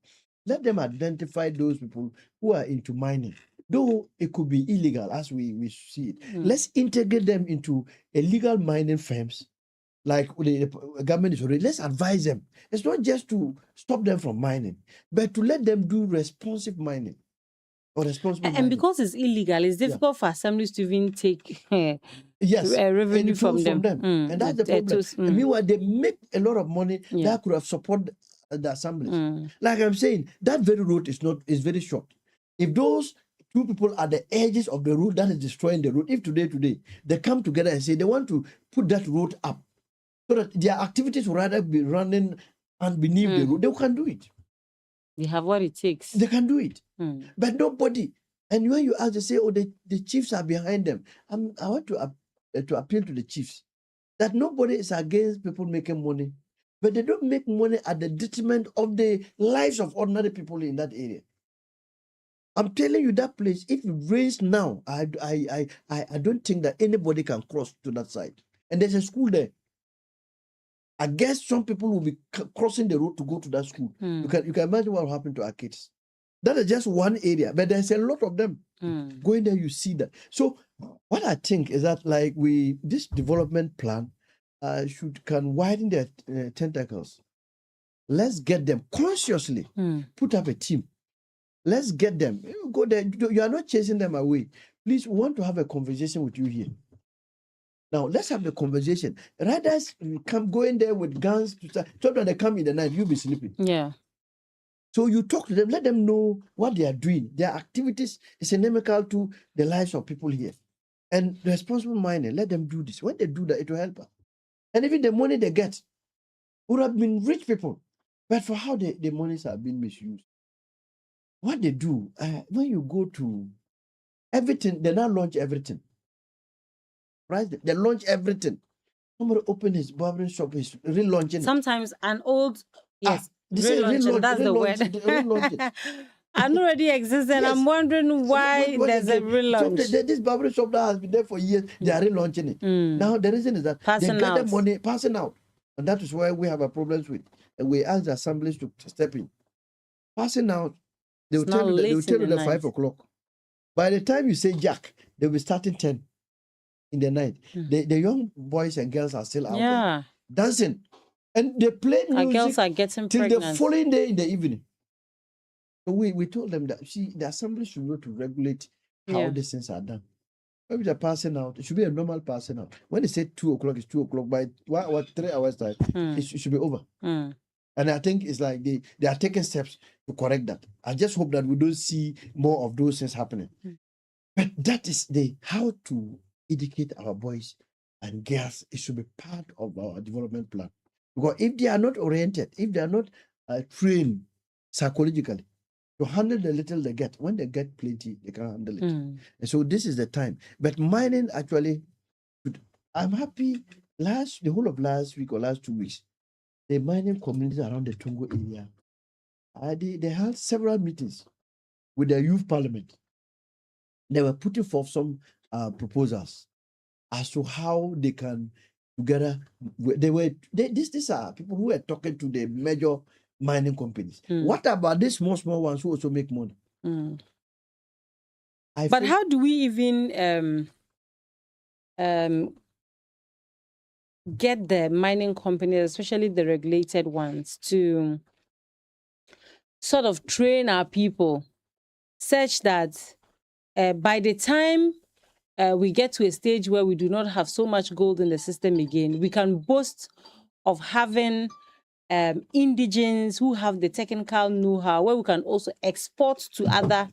Let them identify those people who are into mining. Though it could be illegal as we see it. Let's integrate them into illegal mining firms. Like the government is already, let's advise them. It's not just to stop them from mining, but to let them do responsive mining. or responsible And mining. because it's illegal, it's difficult for assemblies to even take Yes, revenue any from tools them. from them, and that's the problem. Tools, And meanwhile, they make a lot of money Yeah. that could have supported the assemblies. Mm. Like I'm saying, that very road is very short. If those two people at the edges of the road that is destroying the road, if today they come together and say they want to put that road up, so that their activities will rather be running and beneath the road, they can do it. They have what it takes. They can do it, Mm. but nobody. And when you ask, they say, "Oh, the chiefs are behind them." I want to appeal to the chiefs that nobody is against people making money, but they don't make money at the detriment of the lives of ordinary people in that area. I'm telling you, that place, if it rains now, I don't think that anybody can cross to that side. And there's a school there. I guess some people will be crossing the road to go to that school. You can imagine what will happen to our kids. That is just one area, but there's a lot of them. Going there, you see that. So what I think is that like this development plan can widen their tentacles. Let's get them consciously, put up a team. Let's get them. You go there. You are not chasing them away. Please, we want to have a conversation with you here. Now, let's have the conversation. Riders come go in there with guns to start. So that they come in the night, you'll be sleeping. Yeah. So you talk to them, let them know what they are doing. Their activities is inimical to the lives of people here. And responsible mining, let them do this. When they do that, it will help us. And even the money they get would have been rich people. But for how the monies are being misused. What they do, when you go to everything, they now launch everything. Right? They launch everything. Somebody open his barbering shop, he's relaunching it. Sometimes an old, yes, This is relaunching, that's the word. relaunch it. And already exists, and Yes. I'm wondering why What there's they a did. relaunch. So this barbering shop that has been there for years, they are relaunching it. Now the reason is that Passing they get the out. money passing out. And that is why we have a problems with. And we ask the assemblies to step in. Passing out, they will It's tell not you that they will late tell in you the that night. 5 o'clock. By the time you say Jack, they'll be starting 10 in the night. The young boys and girls are still out there Yeah. dancing. And they play Our girls music are getting till the pregnant. following day in the evening. So we told them that the assembly should go to regulate how Yeah. these things are done. Maybe they're passing out. It should be a normal passing out. When they say 2 o'clock, it's 2 o'clock. By 1 hour, 3 hours time, it should be over. And I think it's like they are taking steps to correct that. I just hope that we don't see more of those things happening. But that is how to educate our boys and girls. It should be part of our development plan. Because if they are not oriented, if they are not trained psychologically to handle the little they get, when they get plenty, they can handle it. And so this is the time. But mining actually, I'm happy. The whole of last week or last 2 weeks, the mining communities around the Tongo area, they held several meetings with the youth parliament. They were putting forth some proposals as to how they can together. These are people who are talking to the major mining companies. What about these small ones who also make money? But how do we even get the mining companies, especially the regulated ones, to sort of train our people such that by the time we get to a stage where we do not have so much gold in the system again, we can boast of having indigenes who have the technical know-how, where we can also export to other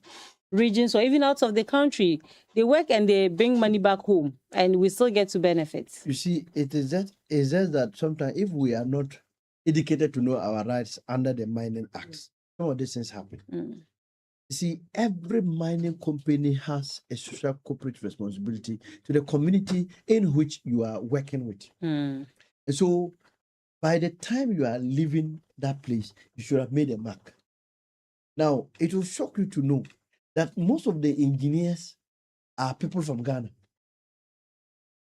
regions or even out of the country. They work and they bring money back home, and we still get to benefit. You see, it's just that sometimes if we are not educated to know our rights under the Mining Act, some of these things happen. You see, every mining company has a social corporate responsibility to the community in which you are working with. And so by the time you are leaving that place, you should have made a mark. Now, it will shock you to know that most of the engineers are people from Ghana.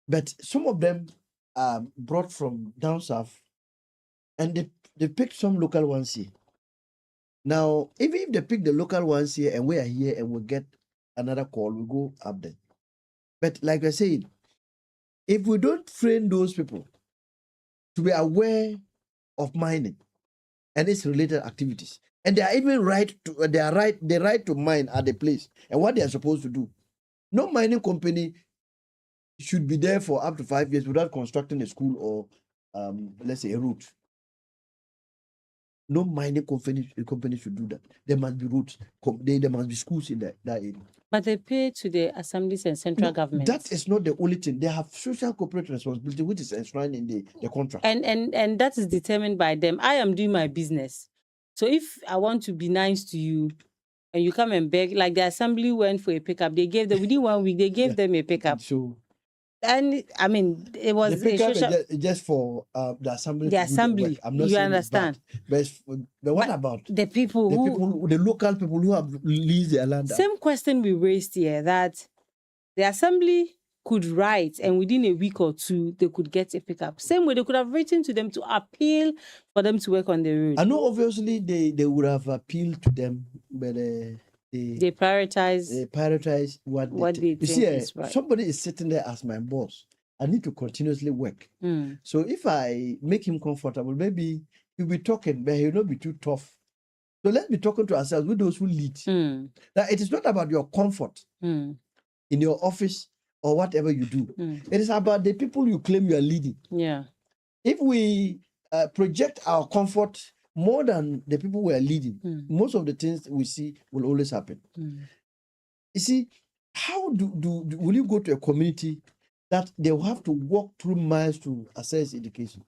But some of them are brought from down south, and they picked some local ones here. Now, even if they pick the local ones here and we are here and we get another call, we go up there. But like I said, if we don't train those people to be aware of mining, and its related activities. And they are even they right to mine at the place and what they are supposed to do. No mining company should be there for up to 5 years without constructing a school or let's say a route. No mining company should do that. There must be routes. There must be schools in that area. But they pay to the assemblies and central No, government. that is not the only thing. They have social corporate responsibility, which is enshrined in the contract. And that is determined by them. I am doing my business. So if I want to be nice to you and you come and beg, like the assembly went for a pickup, they gave them within 1 week, they gave them a pickup. So And I mean, it was the pickup social, is just for the assembly. the to do the assembly. work. I'm not You saying it's bad. understand? But what But about the people who the local people who have leased their land? same question we raised here, that the assembly could write and within a week or two they could get a pickup. Same way they could have written to them to appeal for them to work on the road. I know obviously they would have appealed to them, but They prioritize they prioritize what they you think see, is right. somebody is sitting there as my boss. I need to continuously work. Mm. So if I make him comfortable, maybe he'll be talking, but he'll not be too tough. So let's be talking to ourselves with those who lead. Mm. That it is not about your comfort Mm. in your office or whatever you do. Mm. It is about the people you claim you are leading. Yeah. If we project our comfort more than the people we are leading, most of the things we see will always happen. Mm. You see, how will you go to a community that they will have to walk through miles to access education?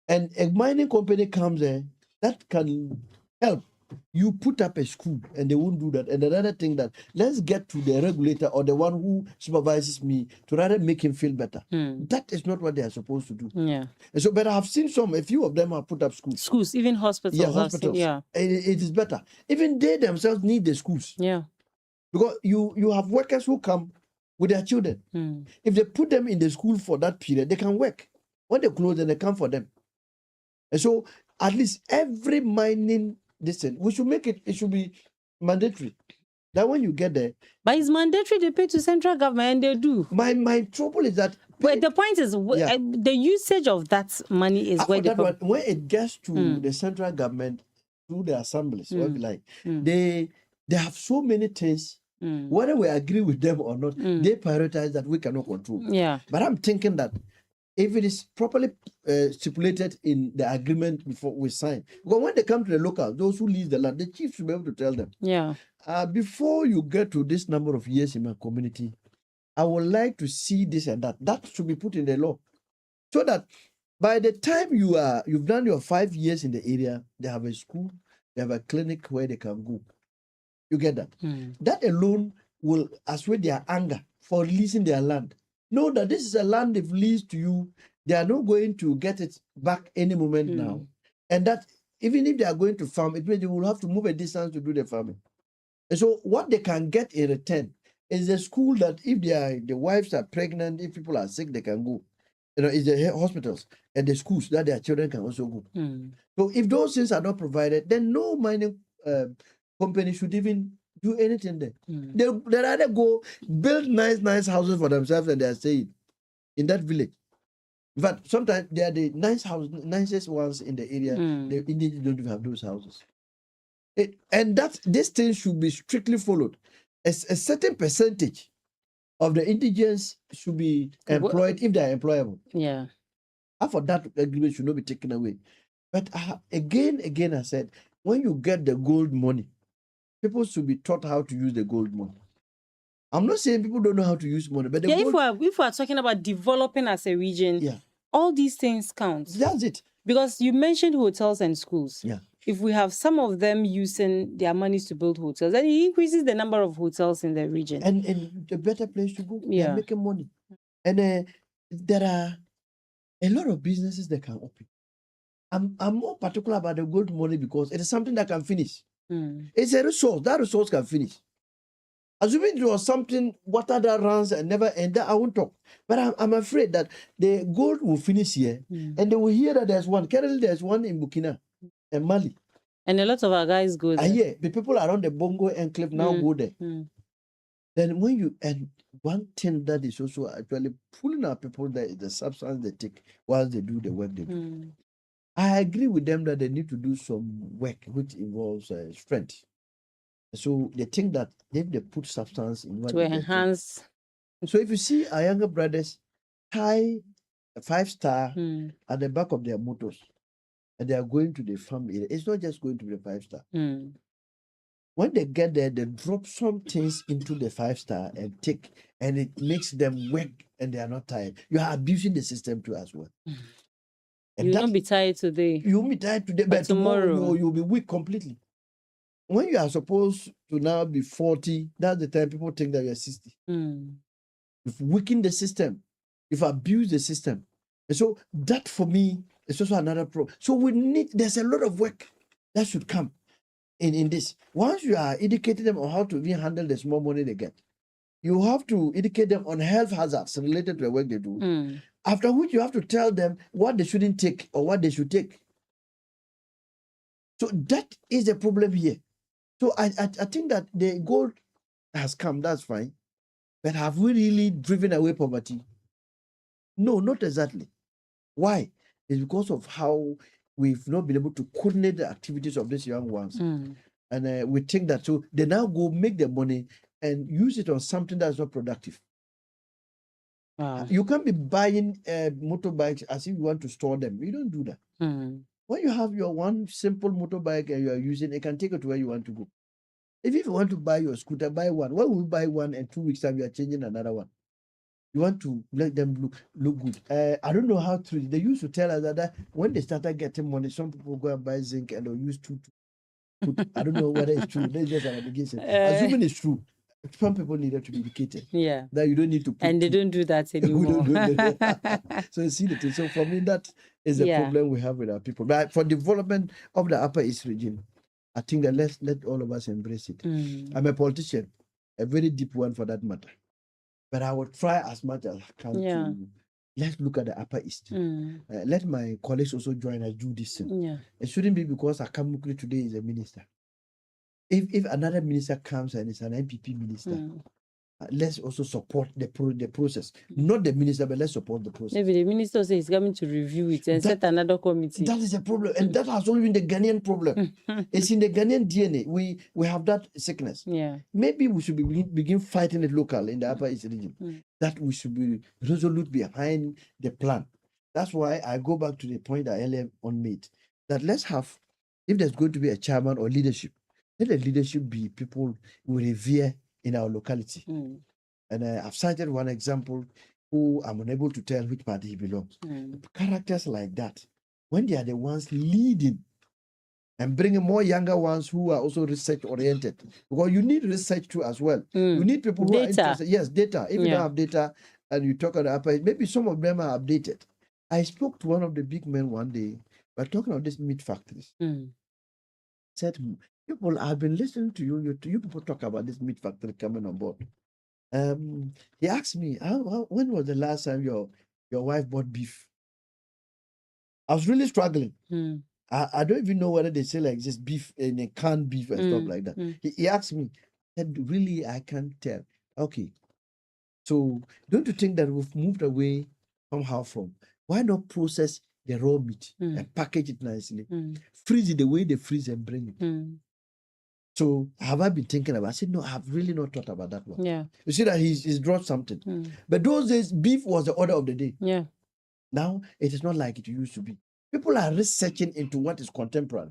And a mining company comes there that can help you put up a school, and they won't do that. And another thing that let's get to the regulator or the one who supervises me to rather make him feel better. Mm. That is not what they are supposed to do. Yeah. And so, but I have seen a few of them have put up schools. Schools, even hospitals. Yeah, I've seen- hospitals. Yeah. It is better. Even they themselves need the schools Yeah. because you have workers who come with their children. Mm. If they put them in the school for that period, they can work. When they close, then they come for them. And so, at least every mining we should make it should be mandatory. That when you get there, But it's mandatory they pay to central government, and they do. my trouble is that But the point is, Yeah. the usage of that money is where after the that one, when it gets to Mm. the central government through the assemblies, what we like, Mm. they have so many things. Mm. Whether we agree with them or not, Mm. they prioritize that we cannot control. Yeah. But I'm thinking that if it is properly stipulated in the agreement before we sign, because when they come to the local, those who lease the land, the chief should be able to tell them, Yeah. before you get to this number of years in my community, I would like to see this and that. That should be put in the law, so that by the time you've done your 5 years in the area, they have a school, they have a clinic where they can go. You get that? Mm. That alone will assuage their anger for leasing their land. Know that this is a land they've leased to you. They are not going to get it back any moment now. And that even if they are going to farm, it means they will have to move a distance to do the farming. And so what they can get in return is a school that if the wives are pregnant, if people are sick, they can go. Is the hospitals and the schools that their children can also go. Mm. So if those things are not provided, then no mining company should even do anything there. Mm. They rather go build nice houses for themselves and they are staying in that village. In fact, sometimes they are the nicest ones in the area. Mm. The Indians don't even have those houses. And that this thing should be strictly followed. A certain percentage of the indigents should be employed if they are employable. Yeah. Half of that agreement should not be taken away. But again, I said, when you get the gold money, people should be taught how to use the gold money. I'm not saying people don't know how to use money, but If we're talking about developing as a region, Yeah. all these things count. That's it. Because you mentioned hotels and schools. Yeah. If we have some of them using their monies to build hotels, then it increases the number of hotels in the region. And a better place to go. Yeah. They're making money. And there are a lot of businesses that can open. I'm more particular about the gold money because it is something that can finish. Mm. It's a resource. That resource can finish. Assuming it was something water that runs and never end, that I won't talk. But I'm afraid that the gold will finish here, and they will hear that there's one. Currently, there's one in Burkina and Mali. And a lot of our guys go there. I hear the people around the Bongo enclave now go there. Mm. Then and one thing that is also actually pulling our people there is the substance they take while they do the work they do. Mm. I agree with them that they need to do some work which involves strength. So they think that if they put substance in what To they get. enhance. So if you see our younger brothers tie a 5-star Mm, at the back of their motors and they are going to the farm area, it's not just going to be a 5-star. mm, When they get there, they drop some things into the 5-star and take, and it makes them work and they are not tired. You are abusing the system too as well. you And will that not be tired today. you will be tired today, but tomorrow you'll be weak completely. When you are supposed to now be 40, that's the time people think that you're 60. Mm, You've weakened the system, you've abused the system. And so that for me is also another problem. So there's a lot of work that should come in this. Once you are educating them on how to even handle the small money they get, you have to educate them on health hazards related to the work they do. mm, After which you have to tell them what they shouldn't take or what they should take. So that is the problem here. So I think that the goal has come, that's fine. But have we really driven away poverty? No, not exactly. Why? It's because of how we've not been able to coordinate the activities of these young ones. mm. And we think that so they now go make their money and use it on something that's not productive. Wow. You can't be buying motorbikes as if you want to store them. You don't do that. Mm, When you have your one simple motorbike and you are using it, can take it to where you want to go. If you want to buy your scooter, buy one. Why will you buy one and 2 weeks time you are changing another one? You want to let them look good. I don't know how true. They used to tell us that when they started getting money, some people go and buy zinc and they'll use two. I don't know whether it's true. That's just an allegation. Assuming it's true, some people needed to be educated. yeah. That you don't need to put And they two. don't do that We anymore. don't do that. So you see the thing. So for me, that is the Yeah. problem we have with our people. But for development of the Upper East region, I think that let all of us embrace it. Mm, I'm a politician, a very deep one for that matter. But I will try as much as I can Yeah. to let's look at the Upper East. mm, Let my colleagues also join us do this thing. yeah. It shouldn't be because Akamukri today is a minister. If another minister comes and is an MPP minister, Mm. Let's also support the process. Not the minister, but let's support the process. Maybe the minister says he's coming to review it and set another committee. That is a problem, and that has always been the Ghanaian problem. It's in the Ghanaian DNA. We have that sickness. Yeah. Maybe we should begin fighting it local in the Upper East region. That we should be resolute behind the plan. That's why I go back to the point that earlier on made, that let's have, if there's going to be a chairman or leadership, let the leadership be people we revere in our locality. Mm, And I've cited one example who I'm unable to tell which party he belongs. mm, Characters like that, when they are the ones leading and bringing more younger ones who are also research oriented, because you need research too as well. mm. You need people who are Data. interested. Yes, data. If you Yeah. don't have data and you talk on the upper, maybe some of them are updated. I spoke to one of the big men one day. We're talking about these meat factories. Mm, Said, people, I've been listening to you. You people talk about this meat factory coming on board. He asked me, when was the last time your wife bought beef? I was really struggling. mm, I don't even know whether they sell like this beef in a canned beef and stuff like that. mm. He asked me, said, really, I can't tell. Okay. So don't you think that we've moved away somehow from why not process the raw meat and package it nicely, freeze it the way they freeze and bring it? Mm. So have I been thinking about it? I said, no, I've really not thought about that one. Yeah. You see that he's dropped something. Mm. But those days, beef was the order of the day. Yeah. Now, it is not like it used to be. People are researching into what is contemporary.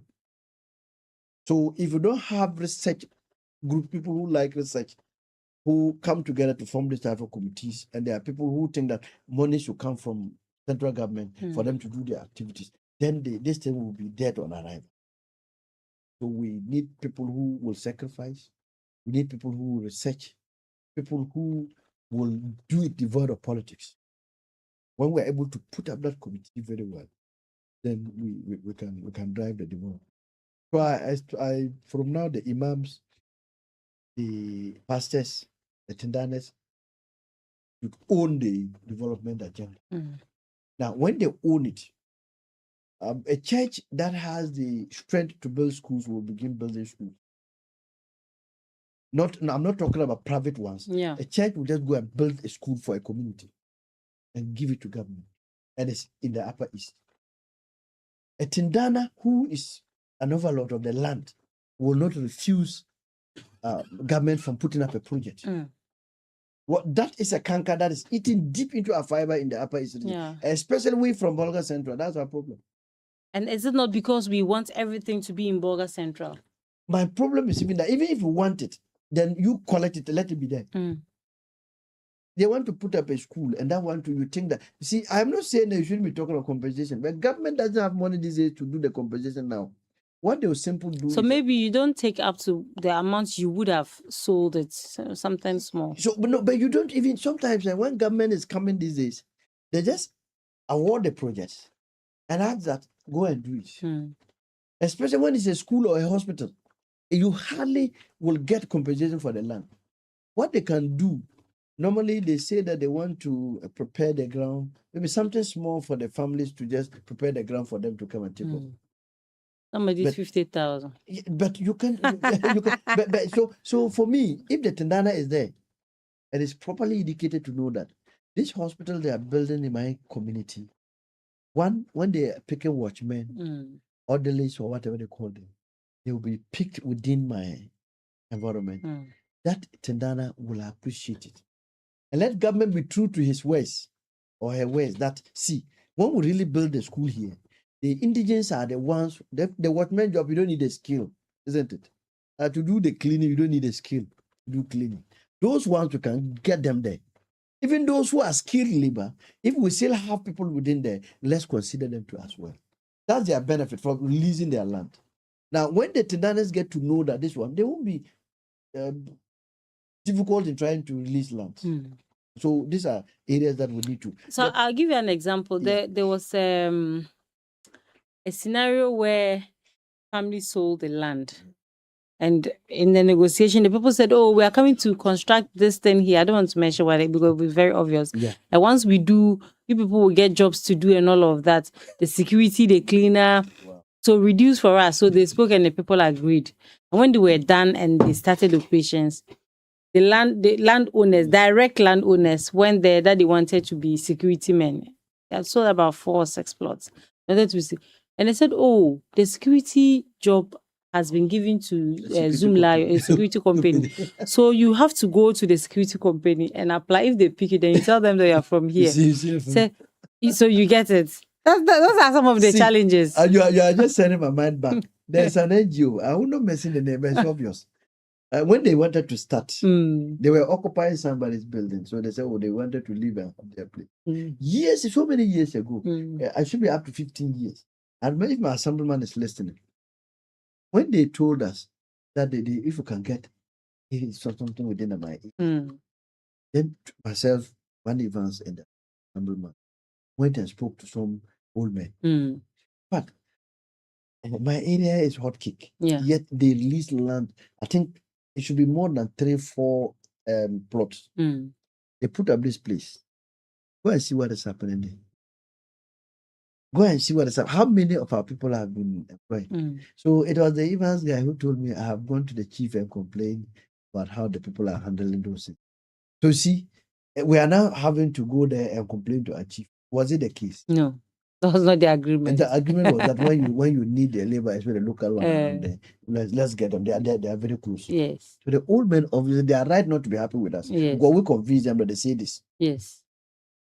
So if you don't have research group, people who like research, who come together to form this type of committees, and there are people who think that money should come from central government for them to do their activities, then this thing will be dead on arrival. So we need people who will sacrifice. We need people who will research, people who will do it devoid of politics. When we're able to put up that committee very well, then we can drive the development. So I from now, the imams, the pastors, the tendanes should own the development agenda. Now, when they own it, a church that has the strength to build schools will begin building schools. I'm not talking about private ones. Yeah. A church will just go and build a school for a community and give it to government. And it's in the Upper East. A Tindana who is an overlord of the land will not refuse government from putting up a project. That is a canker that is eating deep into our fiber in the Upper East region, Yeah. especially we from Bolga Central. That's our problem. And is it not because we want everything to be in Bolga Central? My problem is even that even if you want it, then you collect it, let it be there. They want to put up a school, and that one you think that. See, I'm not saying that you shouldn't be talking about compensation, but government doesn't have money these days to do the compensation now. What they will simply do So is maybe you don't take up to the amount you would have sold it, sometimes more. so, but you don't even sometimes when government is coming these days, they just award the projects and ask that go and do it. Especially when it's a school or a hospital, you hardly will get compensation for the land. What they can do, normally they say that they want to prepare the ground, maybe something small for the families to just prepare the ground for them to come and take over. Somebody's But- 50,000. Yeah, but you can, so for me, if the Tendana is there, and it's properly indicated to know that this hospital they are building in my community, when they are picking watchmen, orderlies or whatever they call them, they will be picked within my environment. That Tendana will appreciate it. And let government be true to his ways or her ways that, see, when we really build the school here, the indigents are the ones, the watchman job, you don't need a skill, isn't it? To do the cleaning, you don't need a skill to do cleaning. Those ones, we can get them there. Even those who are skilled labor, if we still have people within there, let's consider them too as well. That's their benefit from releasing their land. Now, when the Tendanas get to know that this one, they won't be difficult in trying to release land. So these are areas that we need to. So I'll give you an example. Yeah. There was a scenario where family sold the land. And in the negotiation, the people said, "Oh, we are coming to construct this thing here." I don't want to mention what because it'll be very obvious. Yeah. And once we do, you people will get jobs to do and all of that. The security, the cleaner. Wow. So reduce for us. So they spoke and the people agreed. And when they were done and they started operations, the landowners, direct landowners, went there that they wanted to be security men. They had sold about 4 or 6 plots. And they said, "Oh, the security job has been given to security Zoomla, company. a security company. So you have to go to the security company and apply. If they pick it, then you tell them that you're from here. So you get it. Those are some of the See, challenges. You are just sending my mind back. There's an NGO. I will not mention the name, but it's obvious. When they wanted to start, they were occupying somebody's building. So they said, oh, they wanted to leave their place. Years, so many years ago. I should be up to 15 years. And if my assemblyman is listening, when they told us that if you can get something within my then myself, Van Evans, and the assemblyman went and spoke to some old men. But my area is hot cake. Yeah. Yet they release land. I think it should be more than 3-4 plots. They put up this place. Go and see what is happening there. Go and see what is happening. How many of our people have been employed? So it was the Evans guy who told me I have gone to the chief and complained about how the people are handling those things. So see, we are now having to go there and complain to our chief. Was it the case? No, that was not the agreement. And the agreement was that when you need the labor, especially the local one, around there, let's get them. They are very close. Yes. So the old men, obviously, they are right not to be happy with us. Yes. Because we convince them that they say this. Yes.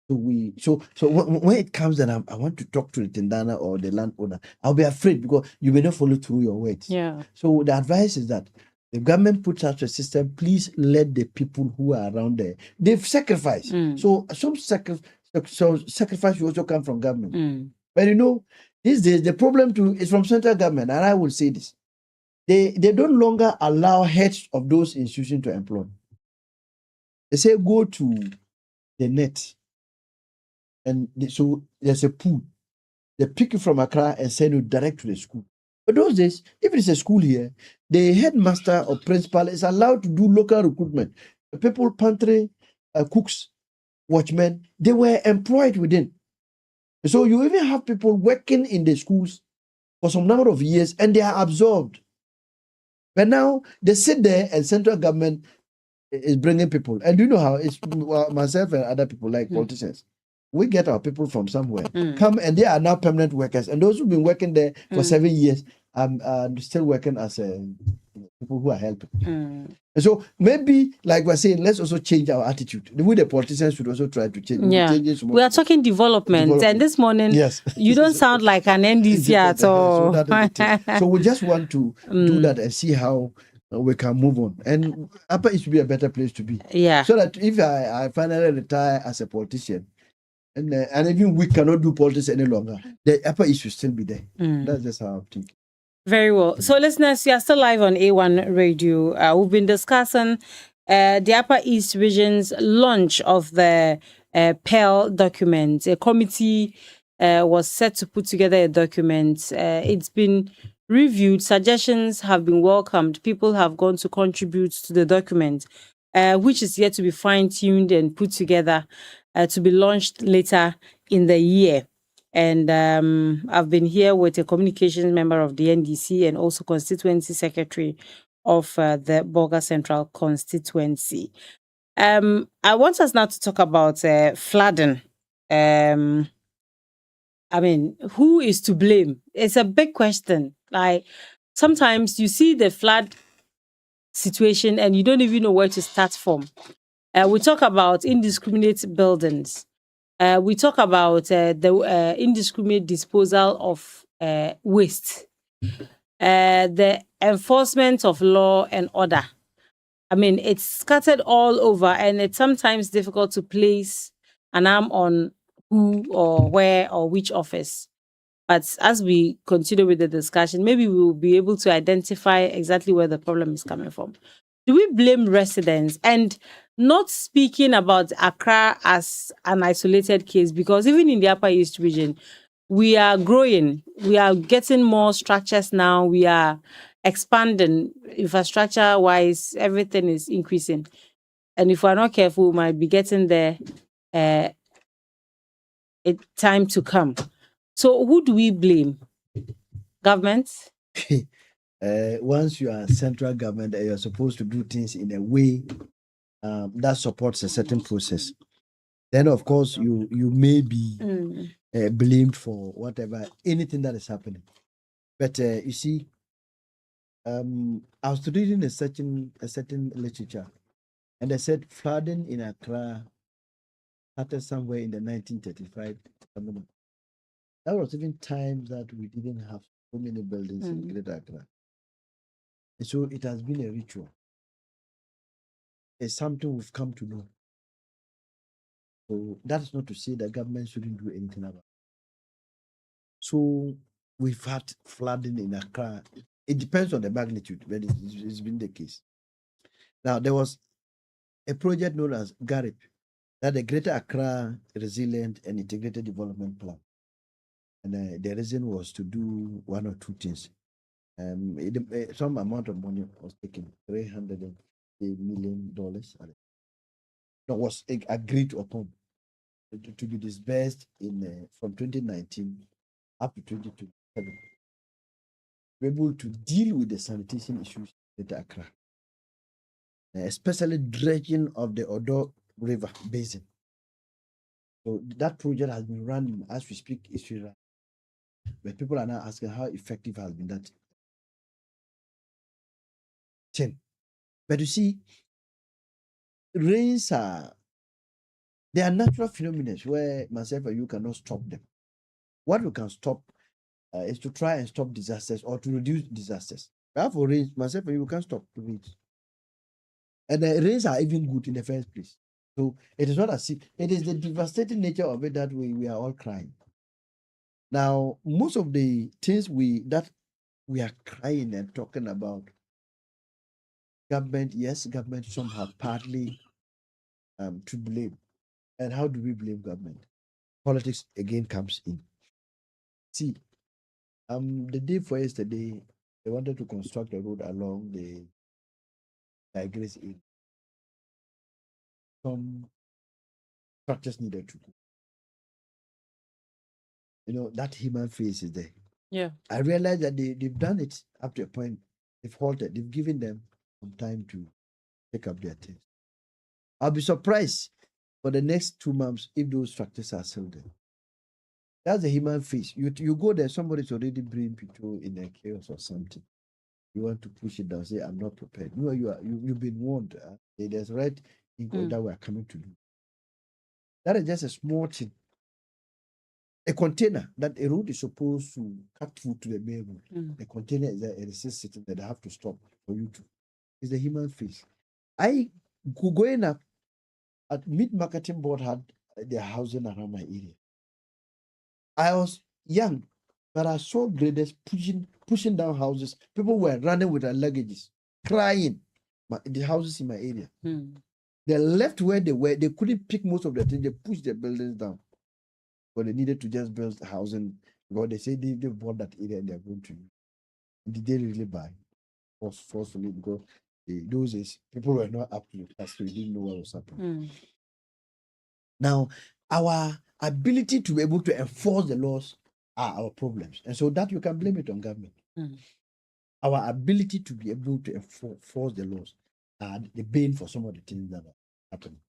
So when it comes and I want to talk to the Tendana or the landowner, I'll be afraid because you may not follow through your words. Yeah. So the advice is that the government puts out a system. Please let the people who are around there. They've sacrificed. So some sacrifice will also come from government. But these days the problem too is from central government, and I will say this: they don't longer allow heads of those institutions to employ. They say go to the net. And so there's a pool. They pick you from Accra and send you direct to the school. But those days, if it's a school here, the headmaster or principal is allowed to do local recruitment. The people, pantry, cooks, watchmen, they were employed within. So you even have people working in the schools for some number of years and they are absorbed. But now they sit there and central government is bringing people. And do you know how it's myself and other people like politicians? we get our people from somewhere, come and they are now permanent workers. And those who've been working there for 7 years are still working as people who are helping. And so maybe, like we're saying, let's also change our attitude. The way the politicians should also try to change. Yeah, we are talking development. And this morning, yes, you don't sound like an NDC at all. So we just want to do that and see how we can move on. And Upper East should be a better place to be. Yeah. So that if I finally retire as a politician, and even we cannot do politics any longer, the Upper East should still be there. That's just how I'm thinking. Very well. So, listeners, you are still live on A1 Radio. We've been discussing the Upper East Region's launch of the PEL document. A committee was set to put together a document. It's been reviewed. Suggestions have been welcomed. People have gone to contribute to the document, which is yet to be fine-tuned and put together to be launched later in the year. And I've been here with a communications member of the NDC and also constituency secretary of the Bolga Central constituency. I want us now to talk about flooding. I mean, who is to blame? It's a big question. Like, sometimes you see the flood situation and you don't even know where to start from. We talk about indiscriminate buildings. We talk about the indiscriminate disposal of waste, the enforcement of law and order. I mean, it's scattered all over, and it's sometimes difficult to place an arm on who or where or which office. But as we continue with the discussion, maybe we will be able to identify exactly where the problem is coming from. Do we blame residents? And not speaking about Accra as an isolated case, because even in the Upper East region, we are growing. We are getting more structures now. We are expanding infrastructure-wise. Everything is increasing. And if we're not careful, we might be getting there time to come. So who do we blame? Government? Once you are central government, you're supposed to do things in a way that supports a certain process. Then, of course, you may be blamed for whatever, anything that is happening. But you see, I was reading a certain literature, and they said flooding in Accra started somewhere in the 1935 phenomenon. That was even times that we didn't have so many buildings in Greater Accra. And so it has been a ritual. It's something we've come to know. So that's not to say that government shouldn't do anything about it. So we've had flooding in Accra. It depends on the magnitude, but it's been the case. Now, there was a project known as GARIP, that the Greater Accra Resilient and Integrated Development Plan. And the reason was to do one or two things. Some amount of money was taken, $300 million. That was agreed upon to be disbursed in from 2019 up to 2027. We're able to deal with the sanitation issues in Accra, especially dredging of the Odo River Basin. So that project has been running as we speak. But people are now asking how effective has been that. But you see, rains they are natural phenomena where myself and you cannot stop them. What we can stop is to try and stop disasters or to reduce disasters. But for rains, myself and you can't stop the rains. And the rains are even good in the first place. So it is not as if it is the devastating nature of it that we are all crying. Now, most of the things that we are crying and talking about, government, yes, government, some have partly to blame. And how do we blame government? Politics again comes in. See, the day for yesterday, they wanted to construct a road along the Tigris area. Some structures needed to go. You know, that human face is there. Yeah. I realized that they've done it up to a point. They've halted. They've given them some time to pick up their things. I'll be surprised for the next 2 months if those structures are still there. That's the human face. You go there, somebody's already bringing people in a chaos or something. You want to push it down, say, I'm not prepared. You've been warned. There's right thing that we are coming to do. That is just a small thing. A container that a road is supposed to cut through to the main road. The container is there, it is just sitting there. They have to stop for you to. It's the human face. Going up at Mid Marketing Board had their housing around my area. I was young, but I saw graders pushing down houses. People were running with their luggages, crying. The houses in my area. They left where they were. They couldn't pick most of the things. They pushed their buildings down. But they needed to just build housing. Because they say they bought that area and they're going to. Did they really buy? Forcefully, because those days, people were not up to the task. So they didn't know what was happening. Now, our ability to be able to enforce the laws are our problems. And so that you can blame it on government. Our ability to be able to enforce the laws are the bane for some of the things that are happening.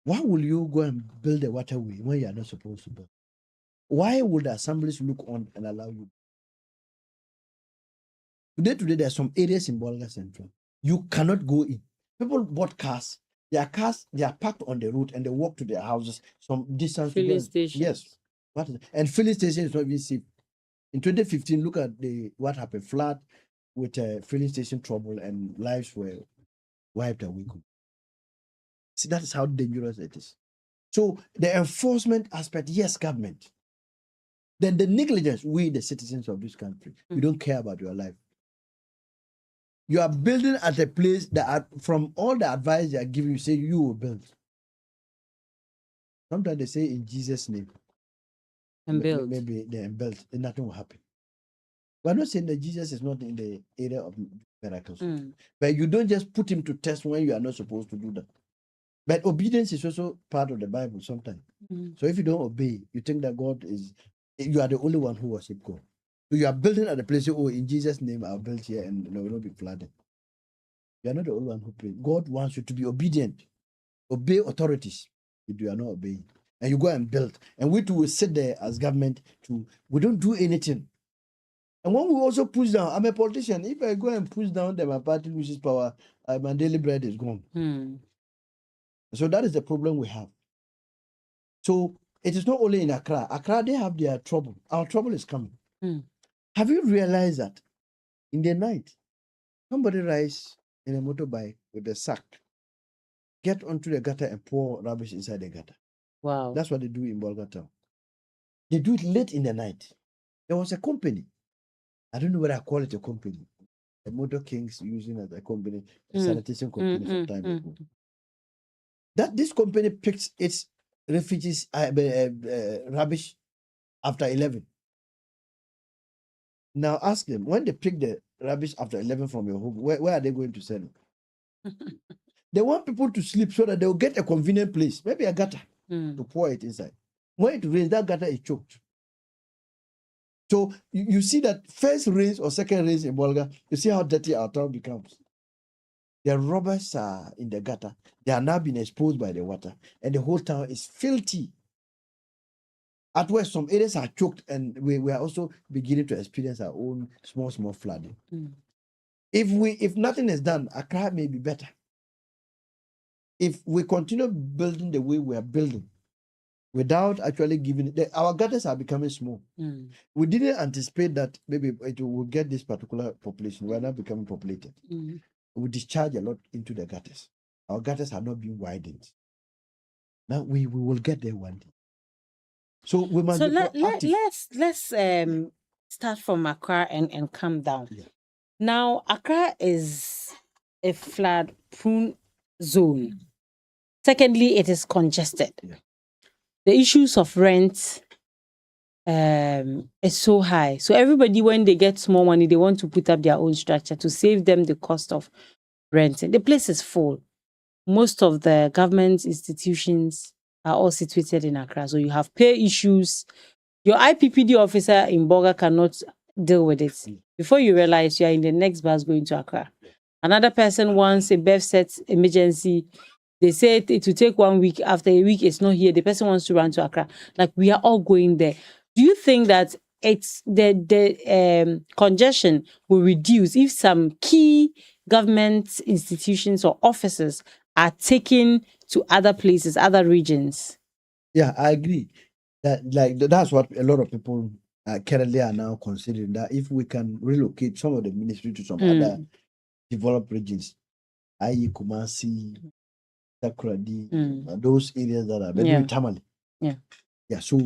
Why will you go and build a waterway when you are not supposed to build? Why would the assemblies look on and allow you? Today, there are some areas in Bolga Central. You cannot go in. People bought cars. Their cars, they are parked on the road and they walk to their houses some distance. Filling stations. Yes. And filling station is not even safe. In 2015, look at what happened. Flood with filling station trouble and lives were wiped away. See, that is how dangerous it is. So the enforcement aspect, yes, government. Then the negligence, we, the citizens of this country, we don't care about your life. You are building at a place that, from all the advice they are giving you, say you will build. Sometimes they say in Jesus' name. And build. Maybe they build, and nothing will happen. We're not saying that Jesus is not in the area of miracles. But you don't just put him to test when you are not supposed to do that. But obedience is also part of the Bible sometimes. So if you don't obey, you think that God is, you are the only one who worship God. So you are building at the place, oh, in Jesus' name I'll build here and there will not be flooded. You are not the only one who prays. God wants you to be obedient. Obey authorities if you are not obeying. And you go and build. And we too will sit there as government we don't do anything. And when we also push down, I'm a politician. If I go and push down, then my party loses power, my daily bread is gone. So that is the problem we have. So it is not only in Accra. Accra, they have their trouble. Our trouble is coming. Have you realized that in the night, somebody rides in a motorbike with a sack, get onto the gutter and pour rubbish inside the gutter? Wow. That's what they do in Bolga Town. They do it late in the night. There was a company. I don't know whether I call it a company. The Motor Kings using as a company, a sanitation company some time ago. That this company picks its refugees rubbish after 11. Now ask them, when they pick the rubbish after 11 from your home, where are they going to sell it? They want people to sleep so that they'll get a convenient place, maybe a gutter, to pour it inside. When it rains, that gutter is choked. So you see that first rains or second rains in Bolga, you see how dirty our town becomes. The robbers are in the gutter. They are now being exposed by the water, and the whole town is filthy. At west, some areas are choked, and we are also beginning to experience our own small flooding. If nothing is done, Accra may be better. If we continue building the way we are building, without actually giving our gutters are becoming small. We didn't anticipate that maybe it will get this particular population. We are not becoming populated. We discharge a lot into the gutters. Our gutters are not being widened. Now we will get there one day. So we must. So let's start from Accra and come down. Yeah. Now Accra is a flood-prone zone. Secondly, it is congested. Yeah. The issues of rent is so high. So everybody, when they get small money, they want to put up their own structure to save them the cost of renting. The place is full. Most of the government institutions are all situated in Accra. So you have pay issues. Your IPPD officer in Bolga cannot deal with it. Before you realize, you are in the next bus going to Accra. Another person wants a birth set emergency. They say it will take 1 week. After a week, it's not here. The person wants to run to Accra. Like, we are all going there. Do you think that it's the congestion will reduce if some key government institutions or offices are taken to other places, other regions? Yeah, I agree. That's what a lot of people currently are now considering, that if we can relocate some of the ministry to some other developed regions, i.e. Kumasi, Takoradi, those areas that are very Tamale. Yeah. Yeah, so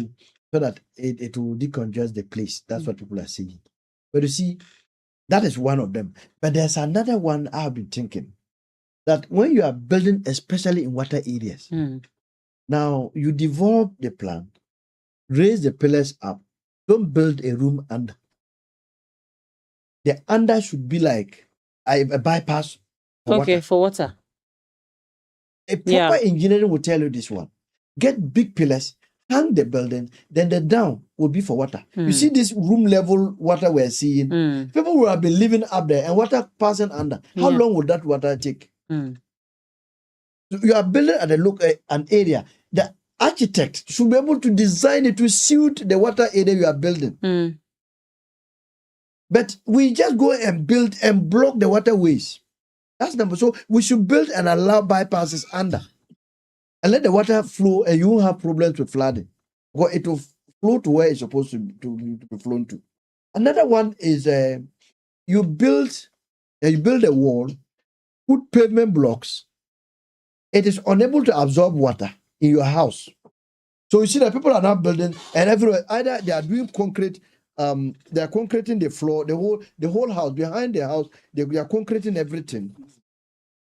that it will decongest the place. That's what people are saying. But you see, that is one of them. But there's another one I've been thinking, that when you are building, especially in water areas, now you develop the plan, raise the pillars up, don't build a room under. The under should be like a bypass for water. For water. A proper engineering will tell you this one. Get big pillars, hang the building, then the down will be for water. You see this room level water we're seeing? People will have been living up there and water passing under. How long would that water take? You are building at an area. The architect should be able to design it to suit the water area you are building. But we just go and build and block the waterways. That's number. So we should build and allow bypasses under, and let the water flow, and you won't have problems with flooding. Because it will flow to where it's supposed to be flown to. Another one is you build a wall, put pavement blocks. It is unable to absorb water in your house. So you see that people are now building, and everywhere either they are doing concrete. They are concreting the floor, the whole house, behind the house, they are concreting everything.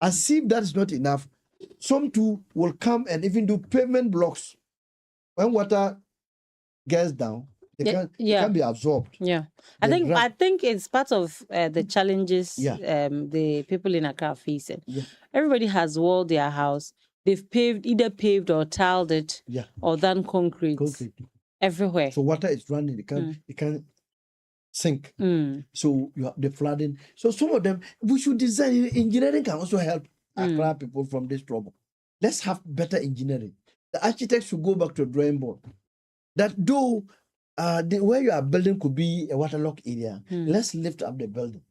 As if that is not enough, some too will come and even do pavement blocks. When water gets down, it can be absorbed. Yeah, I think it's part of the challenges the people in Accra are facing. Yeah. Everybody has walled their house. They've either paved or tiled it, or done concrete. Everywhere. So water is running, it can sink. So you have the flooding. So some of them, we should design. Engineering can also help Accra people from this trouble. Let's have better engineering. The architects should go back to the drawing board. That though where you are building could be a waterlogged area, let's lift up the building.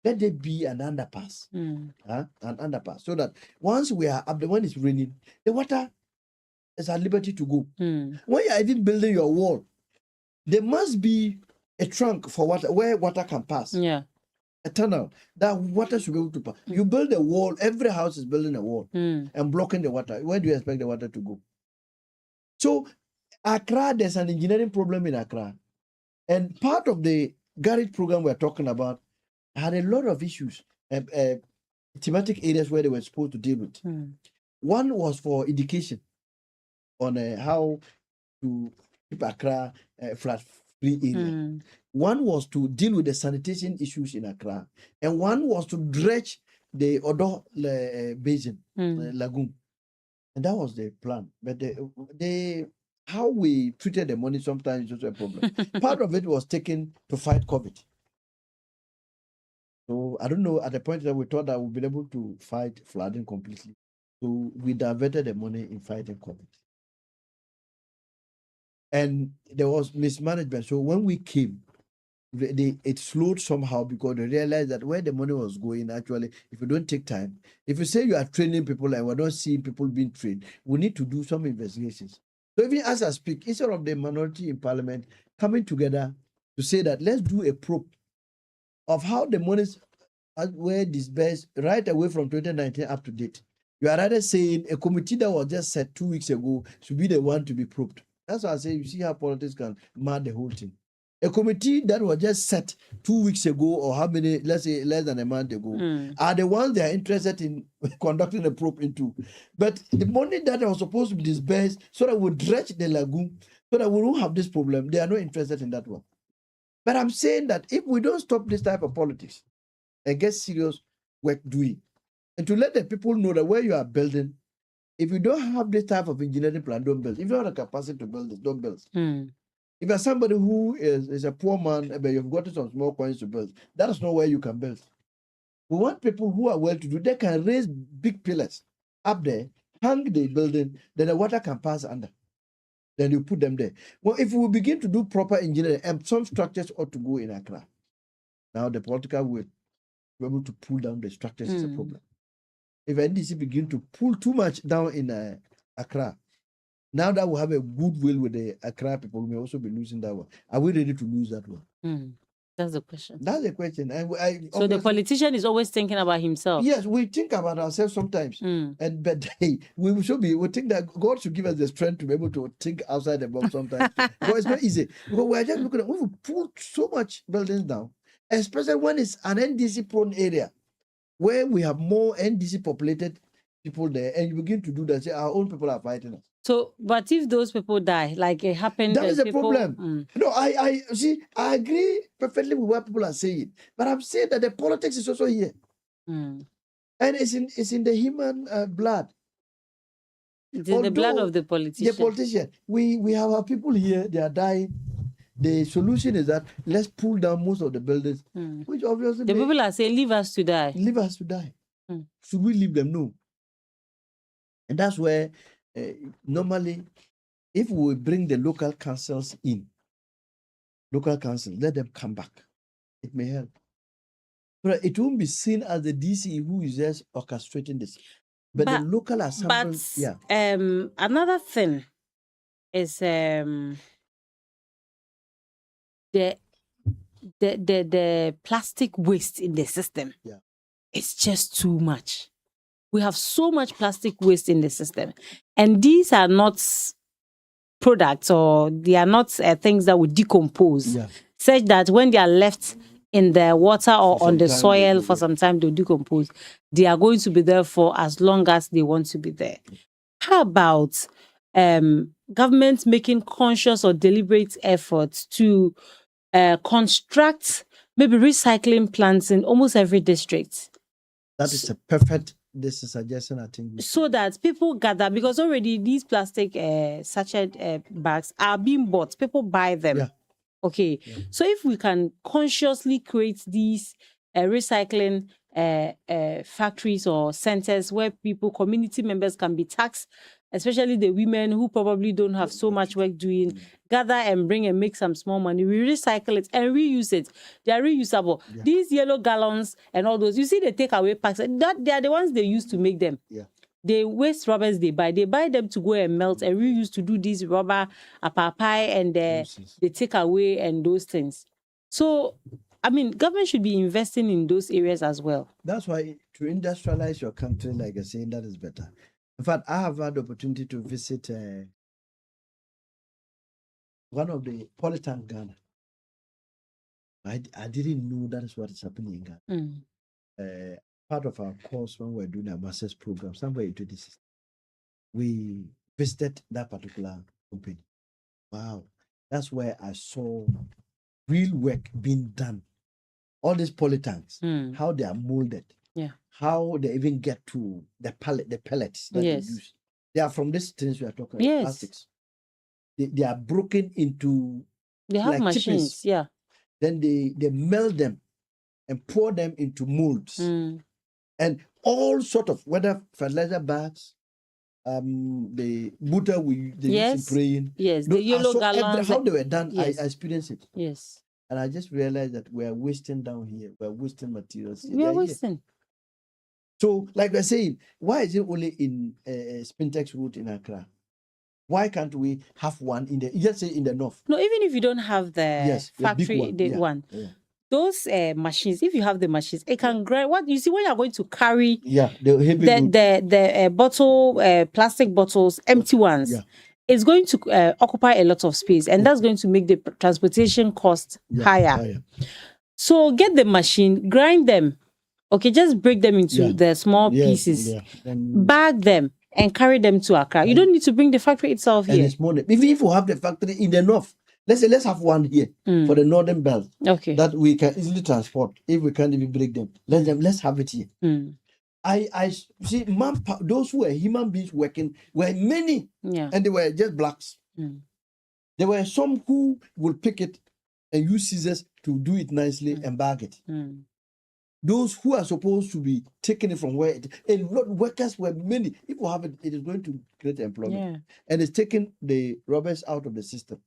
Let there be an underpass. An underpass. So that once we are up there, when it's raining, the water is at liberty to go. When you are even building your wall, there must be a trunk for water where water can pass. Yeah. A tunnel that water should be able to pass. You build a wall, every house is building a wall and blocking the water. Where do you expect the water to go? So Accra, there's an engineering problem in Accra. And part of the garage program we're talking about had a lot of issues, thematic areas where they were supposed to deal with. One was for education, on how to keep Accra flood-free area. One was to deal with the sanitation issues in Accra. And one was to dredge the Odo Basin, lagoon. And that was the plan. But how we treated the money sometimes is also a problem. Part of it was taken to fight COVID. So I don't know, at the point that we thought that we'd be able to fight flooding completely. So we diverted the money in fighting COVID. And there was mismanagement. So when we came, it slowed somehow because they realized that where the money was going, actually, if you don't take time, if you say you are training people and we're not seeing people being trained, we need to do some investigations. So even as I speak, instead of the minority in parliament coming together to say that let's do a probe of how the monies were disbursed right away from 2019 up to date. You are rather saying a committee that was just set 2 weeks ago should be the one to be probed. That's why I say you see how politics can mad the whole thing. A committee that was just set 2 weeks ago, or how many, let's say less than a month ago, are the ones they are interested in conducting a probe into. But the money that was supposed to be disbursed so that we dredge the lagoon, so that we don't have this problem, they are not interested in that one. But I'm saying that if we don't stop this type of politics and get serious work doing, and to let the people know that where you are building, if you don't have this type of engineering plan, don't build. If you don't have the capacity to build this, don't build. If you're somebody who is a poor man, but you've got some small coins to build, that is not where you can build. We want people who are well-to-do. They can raise big pillars up there hang the building, then the water can pass under. Then you put them there. Well, if we begin to do proper engineering, and some structures ought to go in Accra. Now the political will be able to pull down the structures is a problem. If NDC begin to pull too much down in Accra, now that we have a goodwill with the Accra people, we may also be losing that one. Are we ready to lose that one? That's the question. That's the question. So the politician is always thinking about himself. Yes, we think about ourselves sometimes, but hey, we think that God should give us the strength to be able to think outside the box sometimes. But it's not easy because we are just looking at we put so much buildings down, especially when it's an NDC prone area where we have more NDC populated people there, and you begin to do that. Say our own people are fighting us. So, but if those people die, like it happened, that is a people, problem. No, I see. I agree perfectly with what people are saying, but I'm saying that the politics is also here, and it's in the human blood. It's in the blood of the politician. The politician. We have our people here. They are dying. The solution is that let's pull down most of the buildings, which obviously the people are saying, "Leave us to die." Leave us to die. Should we leave them? No. And that's where. Normally, if we bring the local councils in, let them come back. It may help. But it won't be seen as the DC who is just orchestrating this. But the local assembly, another thing is the plastic waste in the system. Yeah. It's just too much. We have so much plastic waste in the system. And these are not products or they are not things that would decompose, such that when they are left in the water or on the soil for some time, they'll decompose. They are going to be there for as long as they want to be there. How about governments making conscious or deliberate efforts to construct maybe recycling plants in almost every district? That is a perfect suggestion, I think. So that people gather, because already these plastic sachet bags are being bought. People buy them. Yeah. Okay. Yeah. So if we can consciously create these recycling factories or centers where community members can be taxed, especially the women who probably don't have so much work doing, gather and bring and make some small money. We recycle it and reuse it. They are reusable. Yeah. These yellow gallons and all those, you see the takeaway packs, they are the ones they use to make them. Yeah. The waste rubbers they buy them to go and melt and reuse to do these rubber apapai and the takeaway and those things. So, I mean, government should be investing in those areas as well. That's why to industrialize your country, like I say, that is better. In fact, I have had the opportunity to visit one of the Polytank Ghana. I didn't know that is what is happening in Ghana. Part of our course when we were doing our master's program, somewhere in 2016, we visited that particular company. Wow. That's where I saw real work being done. All these polytanks, how they are molded. Yeah. How they even get to the pellets that they use. They are from these things we are talking about, plastics. They are broken into they have machines, chippings. Then they melt them and pour them into molds. And all sort of, whether fertilizer bags, the butter they use in praying. Yes, the yellow gallons. How they were done, I experienced it. Yes. And I just realized that we are wasting down here. We are wasting materials. We are wasting. Here. So, like we're saying, why is it only in Spintex route in Accra? Why can't we have one in the north? No, even if you don't have the factory, the one. Yeah. Those machines, if you have the machines, it can grind. What you see when you're going to carry the bottle, plastic bottles, empty ones, it's going to occupy a lot of space, and that's going to make the transportation cost higher. So get the machine, grind them. Okay, just break them into the small pieces, bag them, and carry them to Accra. You don't need to bring the factory itself here. Even if we have the factory in the north, let's have one here for the northern belt. Okay, that we can easily transport. If we can't even break them, let's have it here. I see those who were human beings working were many, and they were just blacks. There were some who will pick it and use scissors to do it nicely and bag it. those who are supposed to be taking it from where a lot workers were many. If you have it, it is going to create employment. Yeah. And it's taking the robbers out of the system.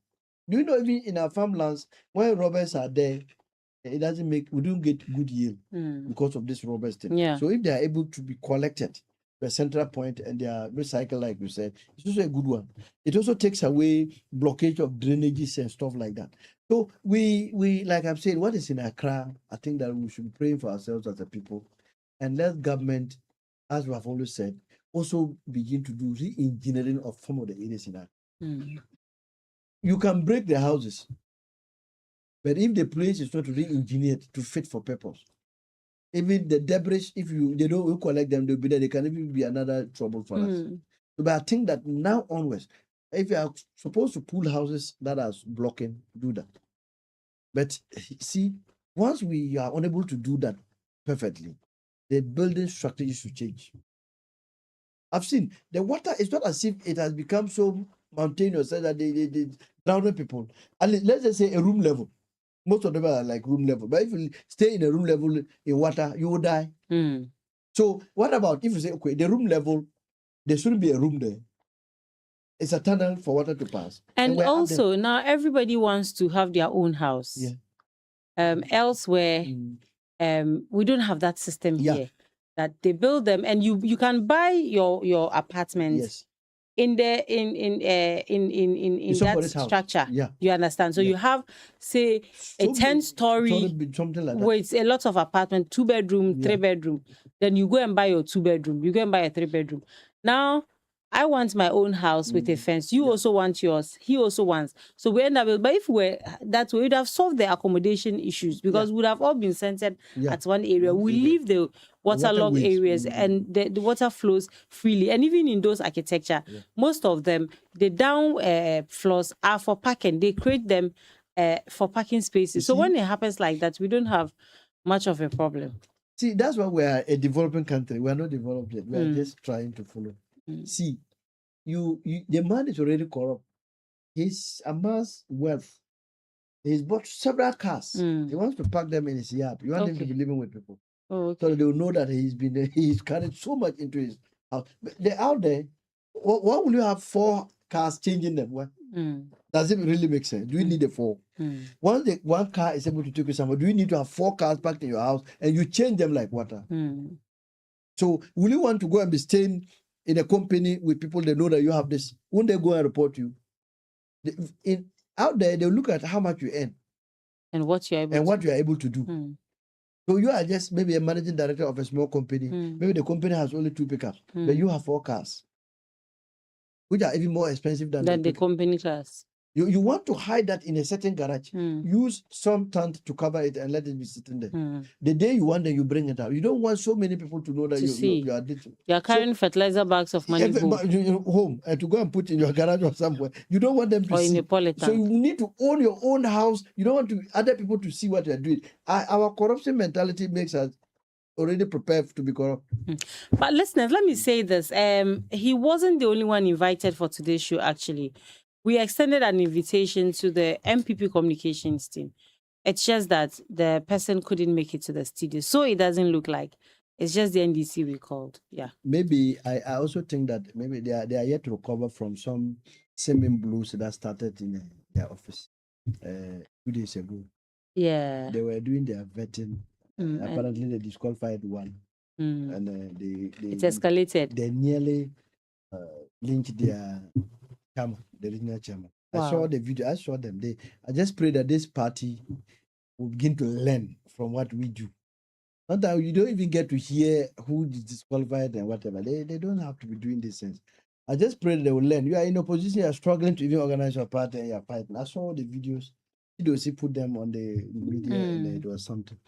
Do you know even in our farmlands, when robbers are there, it doesn't we don't get good yield because of this robbers thing. Yeah. So if they are able to be collected to a central point and they are recycled, like you said, it's also a good one. It also takes away blockage of drainages and stuff like that. So we like I'm saying, what is in Accra, I think that we should be praying for ourselves as a people, and let government, as we have always said, also begin to do re-engineering of some of the areas in Accra. You can break the houses, but if the place is not re-engineered to fit for purpose, even the debris, if they don't collect them, they'll be there. They can even be another trouble for us. But I think that now onwards, if you are supposed to pull houses that are blocking, do that. But see, once we are unable to do that perfectly, the building structure is to change. I've seen the water. It's not as if it has become so mountainous that they drown people. And let's just say a room level. Most of them are like room level. But if you stay in a room level in water, you will die. So what about if you say, okay, the room level, there shouldn't be a room there. It's a tunnel for water to pass. And also, now everybody wants to have their own house. Yeah. Elsewhere, we don't have that system here. That they build them, and you can buy your apartment. Yes. In that structure. Yeah. You understand? So you have, say, a 10-story something like that. with a lot of apartment, 2-bedroom, 3-bedroom. Then you go and buy your 2-bedroom. You go and buy a 3-bedroom. Now, I want my own house with a fence. You also want yours. He also wants. So we end up with, but if we were that way, we'd have solved the accommodation issues because we would have all been centered at one area. We leave the waterlogged areas and the water flows freely. And even in those architecture, most of them, the down floors are for parking. They create them for parking spaces. So when it happens like that, we don't have much of a problem. See, that's why we are a developing country. We are not developed yet. We are just trying to follow. See, the man is already corrupt. He's amassed wealth. He's bought several cars. He wants to park them in his yard. You want him to be living with people. So they will know that he's carried so much into his house. But they're out there. Why will you have 4 cars changing them? What? Does it really make sense? Do you need a 4? Once one car is able to take you somewhere, do you need to have 4 cars parked in your house and you change them like water? So will you want to go and be staying in a company with people that know that you have this? Won't they go and report you? Out there, they'll look at how much you earn and what you are able to do. So you are just maybe a managing director of a small company. Maybe the company has only 2 pickups, but you have 4 cars, which are even more expensive than the company cars. You want to hide that in a certain garage. Use some tent to cover it and let it be sitting there. The day you want it, you bring it out. You don't want so many people to know that you are ditching. You are carrying fertilizer bags of money home and to go and put in your garage or somewhere. You don't want them to see. So you need to own your own house. You don't want other people to see what you are doing. Our corruption mentality makes us already prepared to be corrupt. But listeners, let me say this. He wasn't the only one invited for today's show, actually. We extended an invitation to the MPP communications team. It's just that the person couldn't make it to the studio. So it doesn't look like. It's just the NDC we called. Yeah. Maybe I also think that maybe they are yet to recover from some semen blues that started in their office 2 days ago. Yeah. They were doing their vetting. Apparently they disqualified one. And it escalated. They nearly lynched their chairman, the regional chairman. Wow. I saw the video. I saw them. I just pray that this party will begin to learn from what we do. Sometimes you don't even get to hear who is disqualified and whatever. They don't have to be doing these things. I just pray that they will learn. You are in opposition, you are struggling to even organize your party and you are fighting. I saw the videos. He put them on the media and it was something.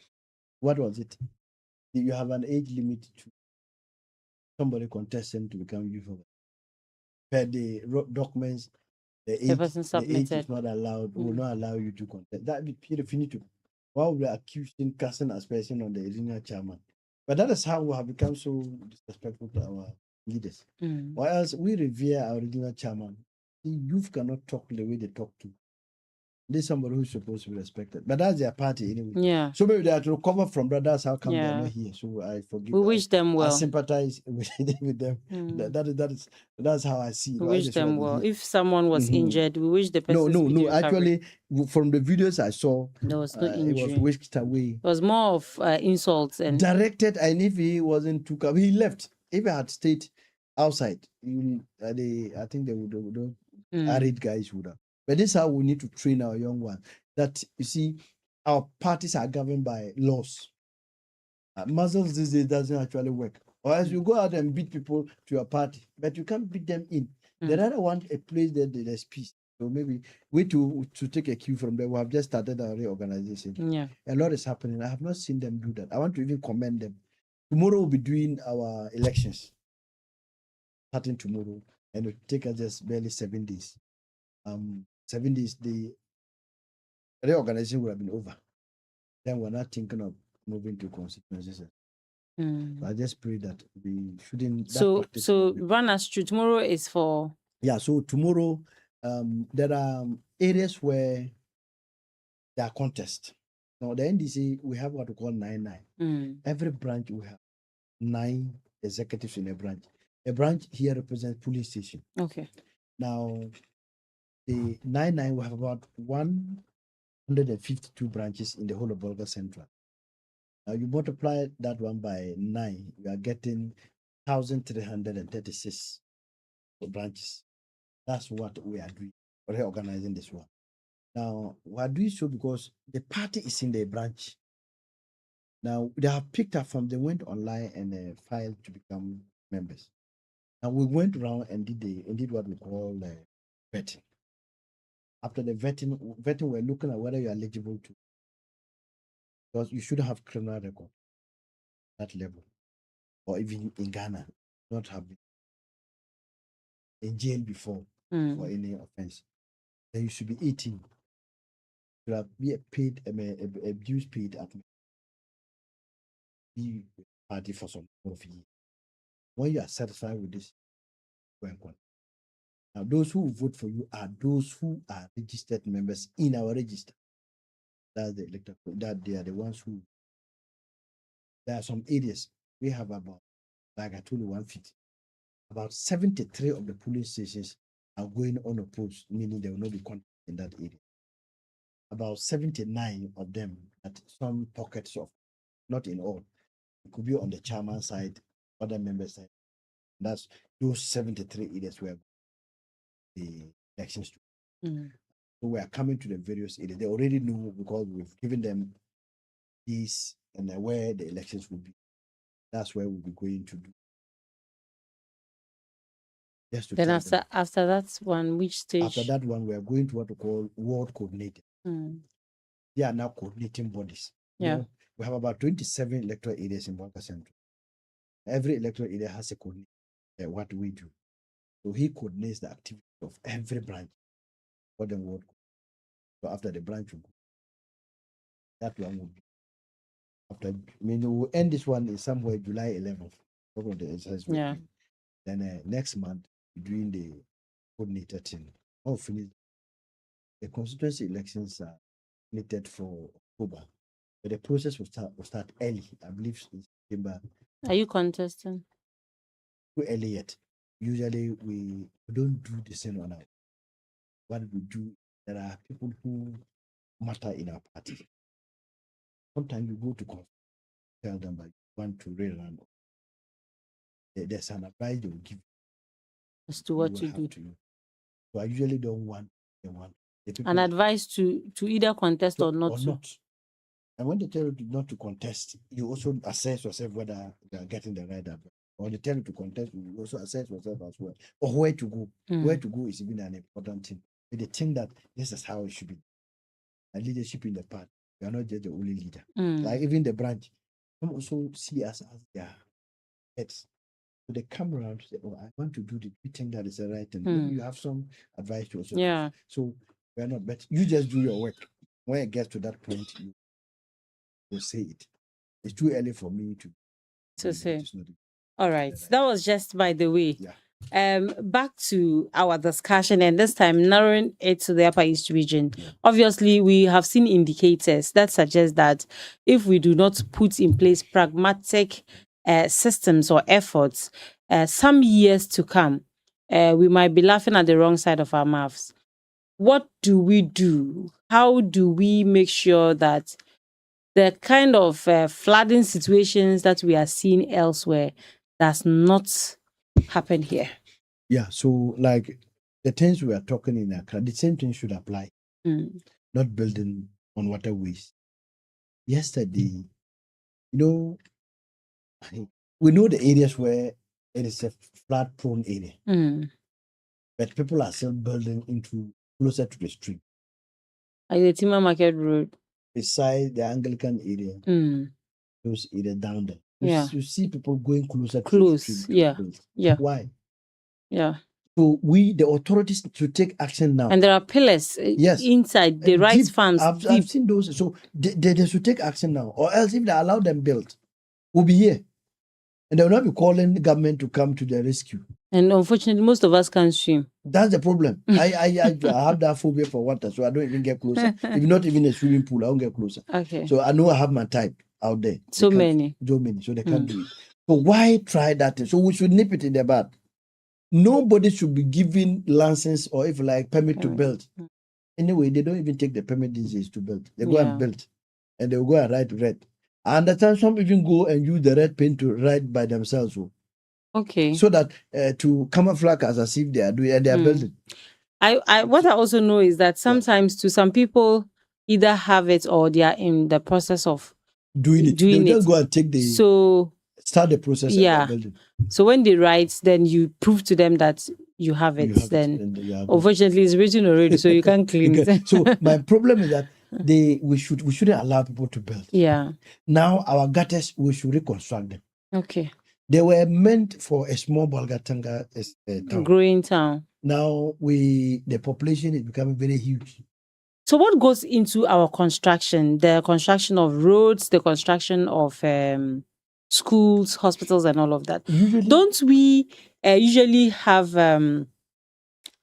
What was it? You have an age limit to somebody contesting to become youth organizer. Per the documents, the age is not allowed, will not allow you to contest. That would be finito. Why would we accuse him casting aspersion on the regional chairman? But that is how we have become so disrespectful to our leaders. Or else we revere our regional chairman. The youth cannot talk the way they talk to. This is somebody who's supposed to be respected. But that's their party anyway. Yeah. So maybe they have to recover from that. That's how come they're Yeah. not here. So I forgive. We wish them I well. sympathize with them. Mm. That's how I see it. We I wish just them want to well. hear. If someone was injured, we wish the person. No. Actually, from the videos I saw, there was no it injury. was whisked away. It was more of insults and Directed, and if he wasn't took up, he left. If he had stayed outside, I think they would arid guys would have. But this is how we need to train our young ones. That you see, our parties are governed by laws. Muscles these days doesn't actually work. Or else you go out and beat people to your party, but you can't beat them in. They rather want a place that there's peace. So maybe we to take a cue from them. We have just started our reorganization. Yeah. A lot is happening. I have not seen them do that. I want to even commend them. Tomorrow we'll be doing our elections. Starting tomorrow, and it will take us just barely 7 days. 7 days, the reorganization would have been over. Then we're not thinking of moving to constituencies. So I just pray that we shouldn't. So run us through. Tomorrow is for. Yeah. So tomorrow, there are areas where there are contests. Now the NDC, we have what we call 9-9. Every branch we have 9 executives in a branch. A branch here represents police station. Okay. Now the 9-9 we have about 152 branches in the whole of Bolga Central. Now you multiply that one by 9, you are getting 1,336 branches. That's what we are doing. We're organizing this one. Now we are doing so because the party is in the branch. Now they have picked up from, they went online and filed to become members. Now we went around and did what we call vetting. After the vetting, we're looking at whether you're eligible to, because you should have criminal record that level, or even in Ghana, not have been in jail before for any offense. Then you should be 18. You should have be paid a dues paid at the party for some of years. When you are satisfied with this, go and go. Now, those who vote for you are those who are registered members in our register. That's the electoral. That they are the ones who. There are some areas we have about, like I told you, 150. About 73 of the polling stations are going unopposed, meaning they will not be contested in that area. About 79 of them at some pockets of, not in all. It could be on the chairman side, other members side. That's those 73 areas where the elections. So we are coming to the various areas. They already know because we've given them this and where the elections will be. That's where we'll be going to do. Just to Then tell after that one, which stage? After that one, we are going to what we call ward coordinating. They are now coordinating bodies. Yeah. Now, we have about 27 electoral areas in Bolga Central. Every electoral area has a coordinator. What do we do? So he coordinates the activity of every branch for the ward. So after the branch will go, that one will be after. We'll end this one in somewhere July 11th. Yeah. Then next month, we're doing the coordinator thing. I'll finish. The constituency elections are slated for October, but the process will start early. I believe in September. Are you contesting? Too early yet. Usually we don't do the same on our. What we do, there are people who matter in our party. Sometimes you go to tell them that you want to rerun. There's an advice they will give as to what to do. So I usually don't want an advice to either contest or not. And when they tell you not to contest, you also assess yourself whether they are getting the right advice. Or they tell you to contest, you also assess yourself as well. Or where to go. Where to go is even an important thing. But they think that this is how it should be. And leadership in the party, you are not just the only leader. Like even the branch, some also see us as their heads. So they come around and say, "Oh, I want to do the thing that is the right thing." Maybe you have some advice to also. Yeah. So we are not, but you just do your work. When it gets to that point, you will say it. It's too early for me to say. All right. That was just by the way. Yeah. Back to our discussion, and this time narrowing it to the Upper East region. Obviously, we have seen indicators that suggest that if we do not put in place pragmatic systems or efforts, some years to come, we might be laughing at the wrong side of our mouths. What do we do? How do we make sure that the kind of flooding situations that we are seeing elsewhere does not happen here? Yeah, so like the things we are talking in Accra, the same thing should apply. Not building on waterways. Yesterday, you know, we know the areas where it is a flood prone area, but people are still building into closer to the stream. Like the Timber Market Road. Beside the Anglican area, those area down there. You see people going closer to the stream. Yeah. Yeah. Why? Yeah. So the authorities should take action now. And there are pillars inside the rice farms. I've seen those. So they should take action now. Or else if they allow them build, we'll be here. And they will not be calling the government to come to their rescue. And unfortunately, most of us can't swim. That's the problem. I have that phobia for water, so I don't even get closer. If not even a swimming pool, I won't get closer. Okay. So I know I have my type out there. So many, so they can't do it. So why try that? So we should nip it in the bud. Nobody should be given license or if like permit to build. Anyway, they don't even take the permit these days to build. They go and build, and they will go and write red. I understand some even go and use the red pen to write by themselves. Okay. So that to camouflage as if they are doing and they are building. What I also know is that sometimes to some people either have it or they are in the process of doing it. They'll just go and take start the process. Yeah. Of building. So when they write, then you prove to them that you have it. Unfortunately, it's written already, so you can't claim it. So my problem is that we shouldn't allow people to build. Yeah. Now our gutters, we should reconstruct them. Okay. They were meant for a small Bolgatanga town. Growing town. Now the population is becoming very huge. So what goes into our construction? The construction of roads, the construction of schools, hospitals, and all of that. Don't we usually have an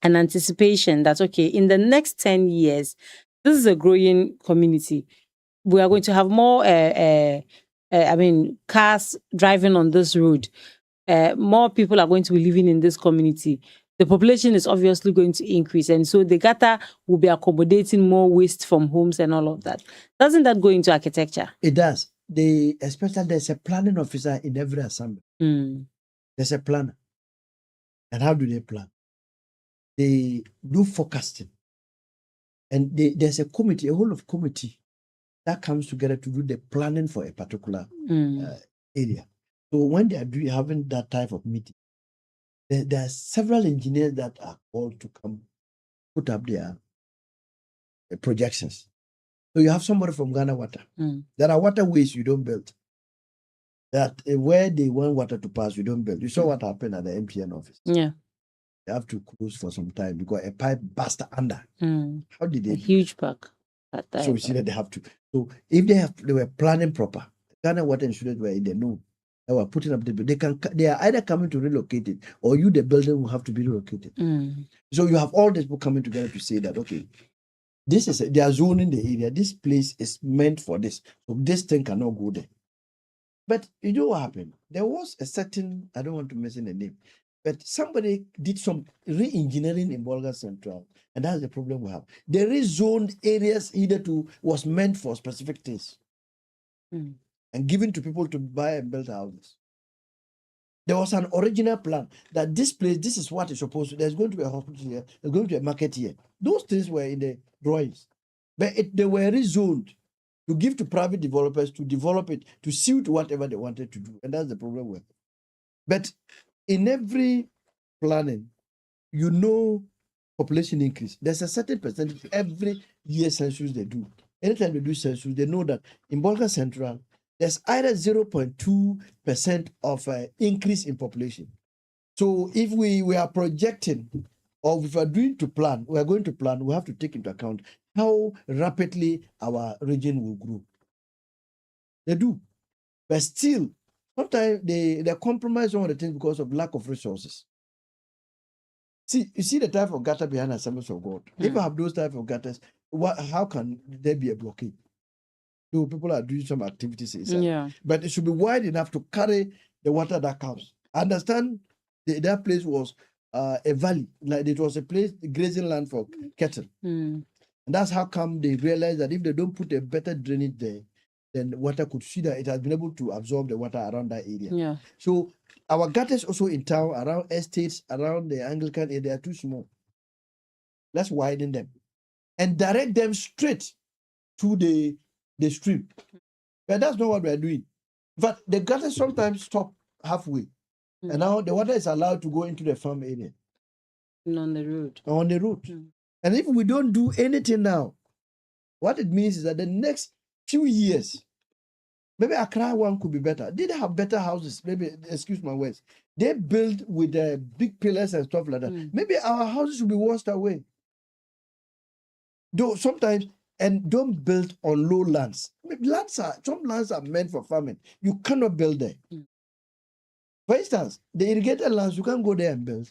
anticipation that, okay, in the next 10 years, this is a growing community. We are going to have more, cars driving on this road. More people are going to be living in this community. The population is obviously going to increase. And so the gutter will be accommodating more waste from homes and all of that. Doesn't that go into architecture? It does. Especially there's a planning officer in every assembly. There's a planner. And how do they plan? They do forecasting. And there's a committee, a whole of committee that comes together to do the planning for a particular area. So when they are having that type of meeting, there are several engineers that are called to come put up their projections. So you have somebody from Ghana Water. There are waterways you don't build. That where they want water to pass, you don't build. You saw what happened at the MTN office. Yeah. They have to close for some time because a pipe burst under. How did they? A huge pack. So you see that they have to. So if they were planning proper, Ghana Water and Students were in the know. They were putting up they are either coming to relocate it or the building will have to be relocated. So you have all these people coming together to say that, okay, they are zoning the area. This place is meant for this. So this thing cannot go there. But you know what happened? There was a certain, I don't want to mention the name, but somebody did some re-engineering in Bolga Central. And that's the problem we have. The rezoned areas was meant for specific things. And given to people to buy and build houses. There was an original plan that this place, this is what is supposed to. There's going to be a hospital here. There's going to be a market here. Those things were in the drawings, but they were rezoned to give to private developers to develop it to suit whatever they wanted to do, and that's the problem with it. But in every planning, population increase. There's a certain percentage every year census they do. Anytime they do census, they know that in Bolga Central, there's either 0.2% of increase in population. So if we are projecting, or if we are we are going to plan, we have to take into account how rapidly our region will grow. They do. But still, sometimes they compromise on the things because of lack of resources. See, you see the type of gutter behind Assemblies of God. If Mm. you have those type of gutters, how can there be a blockade? So people are doing some activities inside. Yeah. But it should be wide enough to carry the water that comes. I understand that place was a valley, like it was a place, grazing land for cattle. Mm. And that's how come they realized that if they don't put a better drainage there, then water could see that it has been able to absorb the water around that area. Yeah. So our gutters also in town, around estates, around the Anglican area, they are too small. Let's widen them and direct them straight to the stream. But that's not what we are doing. But the gutters sometimes stop halfway. Mm. And now the water is allowed to go into the farm area. And on the road. On the road. Mm. And if we don't do anything now, what it means is that the next few years, maybe Accra one could be better. Did they have better houses? Maybe, excuse my words, they build with big pillars and stuff like that. Mm. Maybe our houses will be washed away. Though sometimes, and don't build on low lands. Some lands are meant for farming. You cannot build there. Mm. For instance, the irrigated lands, you can't go there and build.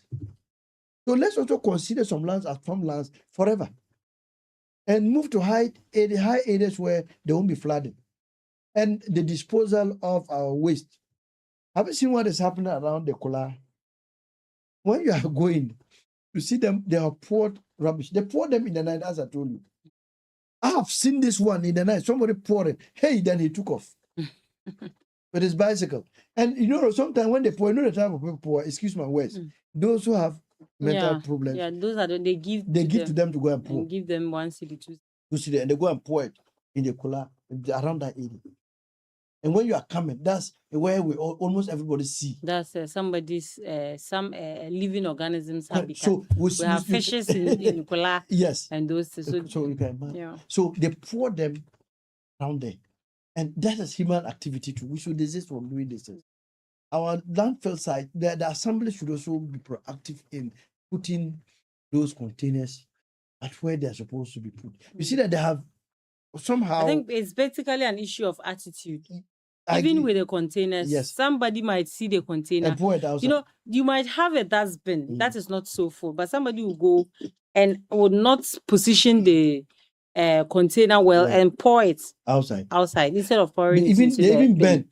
So let's also consider some lands as farmlands forever. And move to high areas where there won't be flooding. And the disposal of our waste. Have you seen what is happening around the Kola? When you are going, you see them, they have poured rubbish. They pour them in the night, as I told you. I have seen this one in the night. Somebody poured it. Hey, then he took off with his bicycle. And sometimes when they pour, the type of people pour, excuse my words, those who have mental problems. Yeah, those are they give to them to go and pour. And give them 1 cedi, 2 cedi. And they go and pour it in the Kola around that area. And when you are coming, that's where we almost everybody see. That's somebody's some living organisms habitat. So we have fishes in Kola. Yes. And those. So you can imagine. Yeah. So they pour them around there. And that is human activity too. We should desist from doing this. Our landfill site, the assembly should also be proactive in putting those containers at where they are supposed to be put. You see that they have somehow. I think it's basically an issue of attitude. Even with the containers, yes, somebody might see the container. And pour it outside. You might have a dustbin that is not so full, but somebody will go and would not position the container well and pour it outside instead of pouring it into they even bend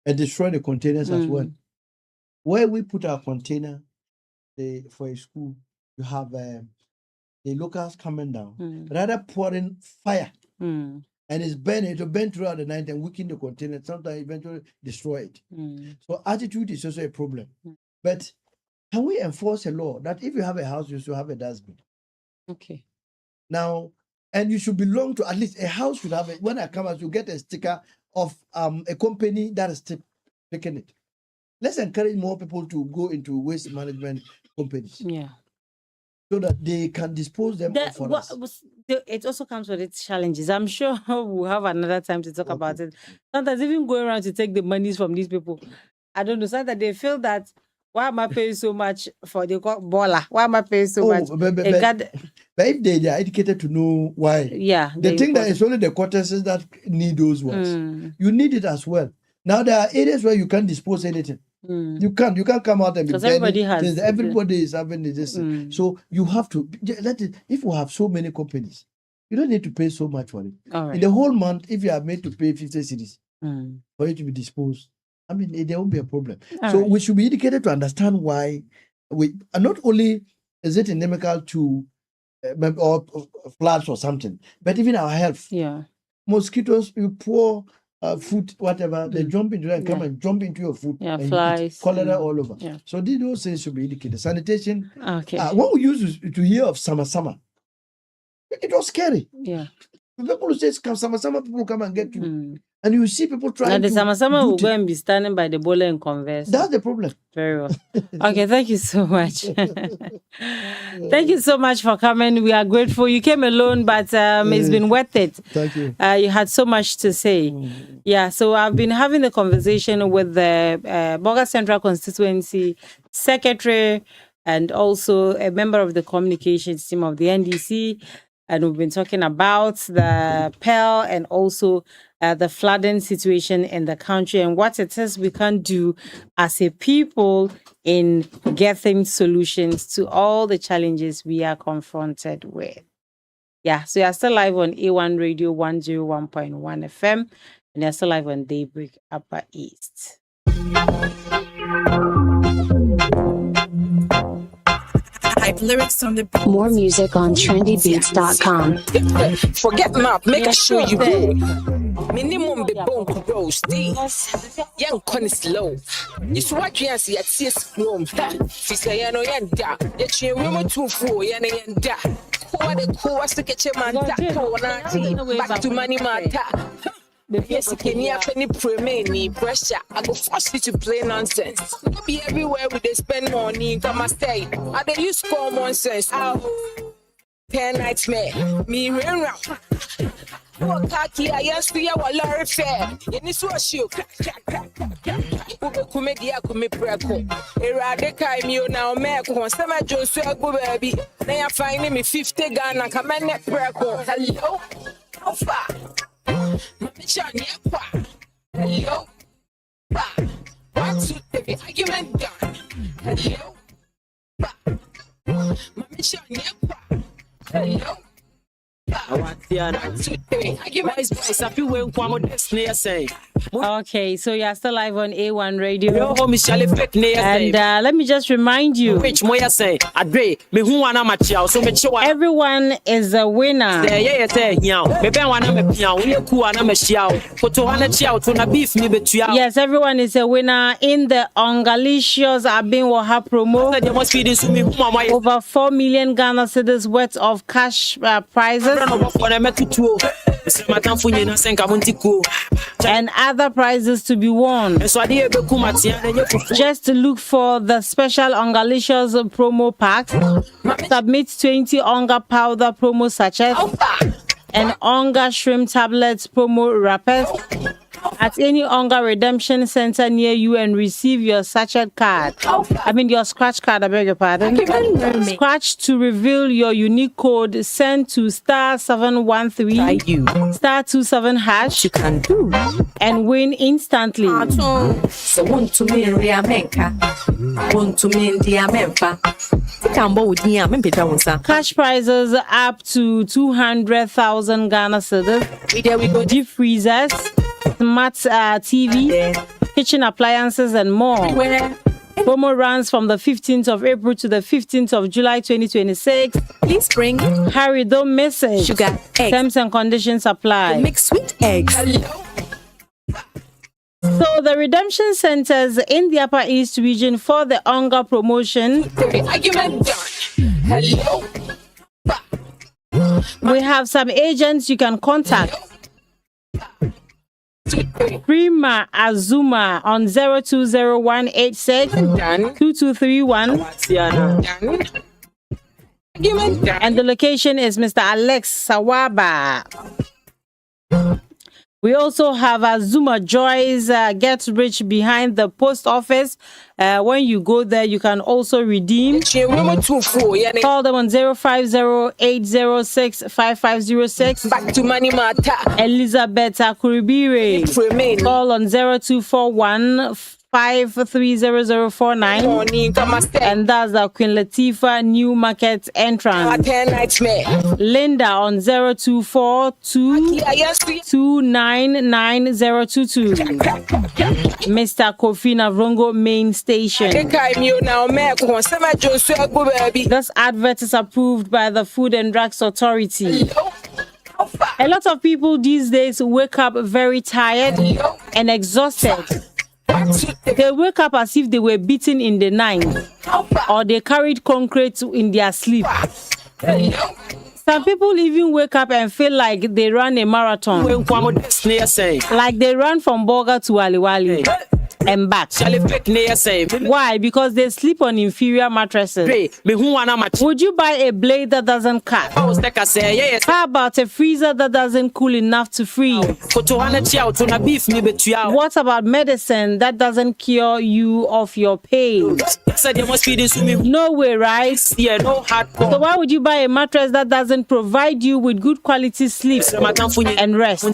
and destroy the containers as well. Where we put our container for a school, you have the locals coming down, rather pouring fire. And it's burning, it will burn throughout the night and weaken the container, sometimes eventually destroy it. So attitude is also a problem. But can we enforce a law that if you have a house, you should have a dustbin? Okay. Now, and you should belong to at least a house should have it. When I come out, you get a sticker of a company that is taking it. Let's encourage more people to go into waste management companies. Yeah. So that they can dispose them for us. It also comes with its challenges. I'm sure we'll have another time to talk about it. Sometimes even going around to take the monies from these people, I don't know, sometimes they feel that, why am I paying so much for the baller? Why am I paying so much? But if they are educated to know why, they think that it's only the courtesies that need those ones. You need it as well. Now there are areas where you can't dispose anything. You can't come out and be everybody is having this. So you have to let it. If you have so many companies, you don't need to pay so much for it. In the whole month, if you are made to pay 50 cedis for it to be disposed, I mean, there won't be a problem. We should be educated to understand why we are not only is it endemical to or floods or something, but even our health. Yeah, mosquitoes, you pour food, whatever, they jump into and come and jump into your food. Yeah, flies. Cholera all over. Yeah. So those things should be indicated. Sanitation. Okay. What we used to hear of summer, it was scary. Yeah. People say summer, people come and get you. And you see people trying to... Now the summer will go and be standing by the boiler and converse. That's the problem. Very well. Okay, thank you so much. Thank you so much for coming. We are grateful. You came alone, but it's been worth it. Thank you. You had so much to say. Yeah, so I've been having a conversation with the Boga Central Constituency Secretary and also a member of the communications team of the NDC. And we've been talking about the PEL and also the flooding situation in the country and what it is we can do as a people in getting solutions to all the challenges we are confronted with. Yeah, so you're still live on A1 Radio 101.1 FM and you're still live on Daybreak Upper East. Lyrics on the More music on trendybeats.com. forget map, make sure you go. Minimum be bone gross. Young con is low. You swat you see at CS room. She say, I know yanda. Yet you room 2 4 yanda. What the cool was to get your man back to money matter. Yes, can you have any pressure? I go force you to play nonsense. Be everywhere with they spend money, come and stay. I they use common sense. Pen nightmare, me rain round. What khaki I used to your lorry fair. You need to show crack. Kumedia kumi preko. Erade kai mi now make one summer Joshua go baby. Then you find me 50 Ghana come and net preko. Hello, how far? Hello, 1, 2, 3, argument done. Hello, hello. Okay, so you're still live on A1 Radio. And let me just remind you, everyone is a winner. Yes, everyone is a winner in the Ongalicious Abin Waha promo. Over 4 million Ghana cedis worth of cash prizes. And other prizes to be won. Just to look for the special Ongalicious promo pack. Submit 20 Onga powder promo sachets and Onga shrimp tablets promo wrappers at any Onga redemption center near you and receive your sachet card. Your scratch card, I beg your pardon. Scratch to reveal your unique code. Send to *713 *27# You can do. and win instantly. So want to me in Riamenka. Want to me in Diamempa. Cash prizes up to 200,000 Ghana cedis. There we go. Deep freezers, smart TV, kitchen appliances, and more. Where? Promo runs from the 15th of April to the 15th of July 2026. Please bring Hurry, don't miss it. sugar, eggs, Terms and conditions apply. mix sweet eggs. So the redemption centers in the Upper East region for the Onga promotion, Argument done. Hello. we have some agents you can contact. Prima Azuma on 020186 Done. 2231. Done. Argument done. And the location is Mr. Alex Sawaba. We also have Azuma Joy's Get Rich behind the post office. When you go there, you can also redeem. Call them on 050-806-5506. Back to money matter. Elizabeth Akuribire. Call on 0241-530049. Morning, come and stay. And that's the Queen Latifah New Market entrance. Nightmare. Linda on 0242-299-022. Mr. Kofi Navrongo main station. This advert is approved by the Food and Drugs Authority. A lot of people these days wake up very tired and exhausted. They wake up as if they were beaten in the night or they carried concrete in their sleep. Some people even wake up and feel like they ran a marathon. Like they ran from Boga to Aliwali. and back. Why? Because they sleep on inferior mattresses. Would you buy a blade that doesn't cut? How about a freezer that doesn't cool enough to freeze? What about medicine that doesn't cure you of your pain? No way, right? So why would you buy a mattress that doesn't provide you with good quality sleep and rest?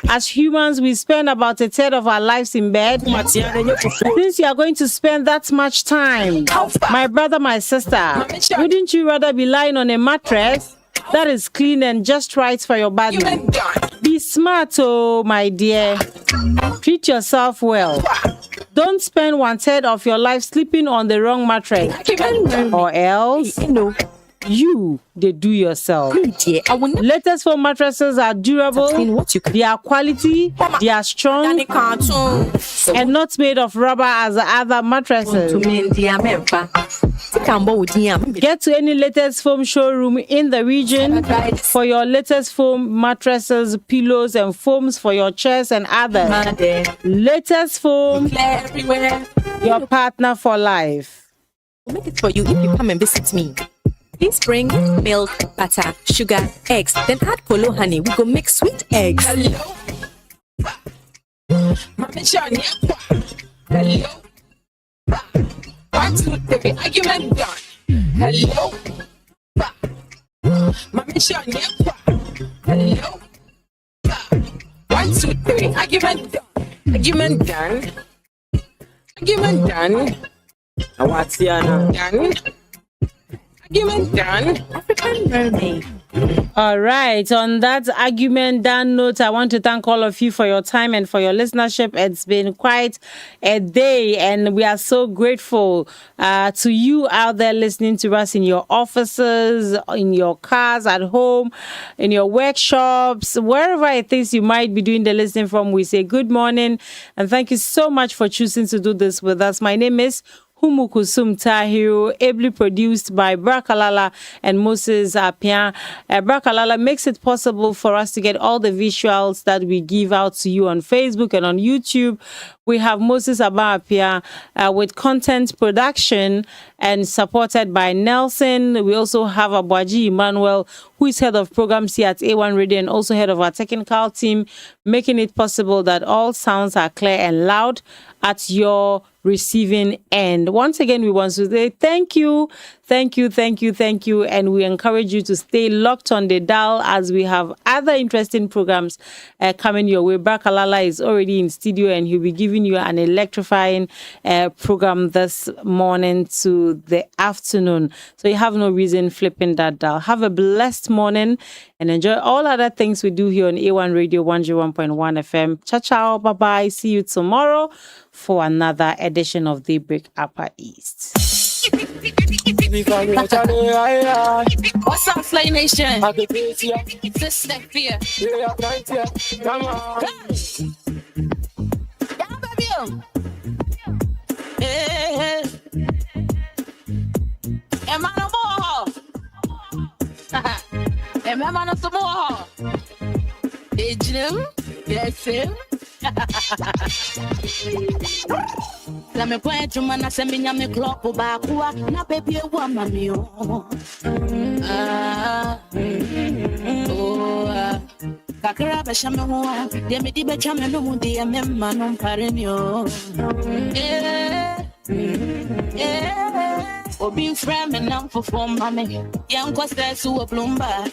As humans, we spend about a third of our lives in bed. Since you are going to spend that much time, my brother, my sister, wouldn't you rather be lying on a mattress that is clean and just right for your body? Be smart, oh my dear. Treat yourself well. Don't spend 1/3 of your life sleeping on the wrong mattress, or else they do yourself. Latest foam mattresses are durable, they are quality, they are strong, and not made of rubber as other mattresses. Get to any latest foam showroom in the region for your latest foam mattresses, pillows, and foams for your chairs and others. Latest foam, your partner for life. We'll make it for you if you come and visit me. Please bring milk, butter, sugar, eggs, then add polo honey. We go make sweet eggs. Hello. 1, 2, 3, argument done. Hello. Hello. 1, 2, 3, argument done. Argument done. Argument done. What's done? Argument done. African mermaid. All right. On that argument done note, I want to thank all of you for your time and for your listenership. It's been quite a day, and we are so grateful to you out there listening to us in your offices, in your cars, at home, in your workshops, wherever it is you might be doing the listening from. We say good morning and thank you so much for choosing to do this with us. My name is Humukusum Tahiru, ably produced by Brakalala and Moses Appiah. Brakalala makes it possible for us to get all the visuals that we give out to you on Facebook and on YouTube. We have Moses Appiah with content production and supported by Nelson. We also have Abuaji Emmanuel, who is head of programs here at A1 Radio and also head of our technical team, making it possible that all sounds are clear and loud at your receiving end. Once again, we want to say thank you, and we encourage you to stay locked on the dial as we have other interesting programs coming your way. Brakalala is already in studio and he'll be giving you an electrifying program this morning to the afternoon. So you have no reason flipping that dial. Have a blessed morning and enjoy all other things we do here on A1 Radio 101.1 FM. Ciao, ciao, bye-bye. See you tomorrow for another edition of Daybreak Upper East. What's up, Flay Nation? This step here. Come on. Yeah, baby. Hey. Am I no more? Am I no more? Hey, Jim. Yes, him. La me point to man se me nyame clock ba kwa na baby e wa mami o kakra ba shame ho de me di be chame no mu de me ma no pare mi o obi frame na for mami yan ko stress wo plumba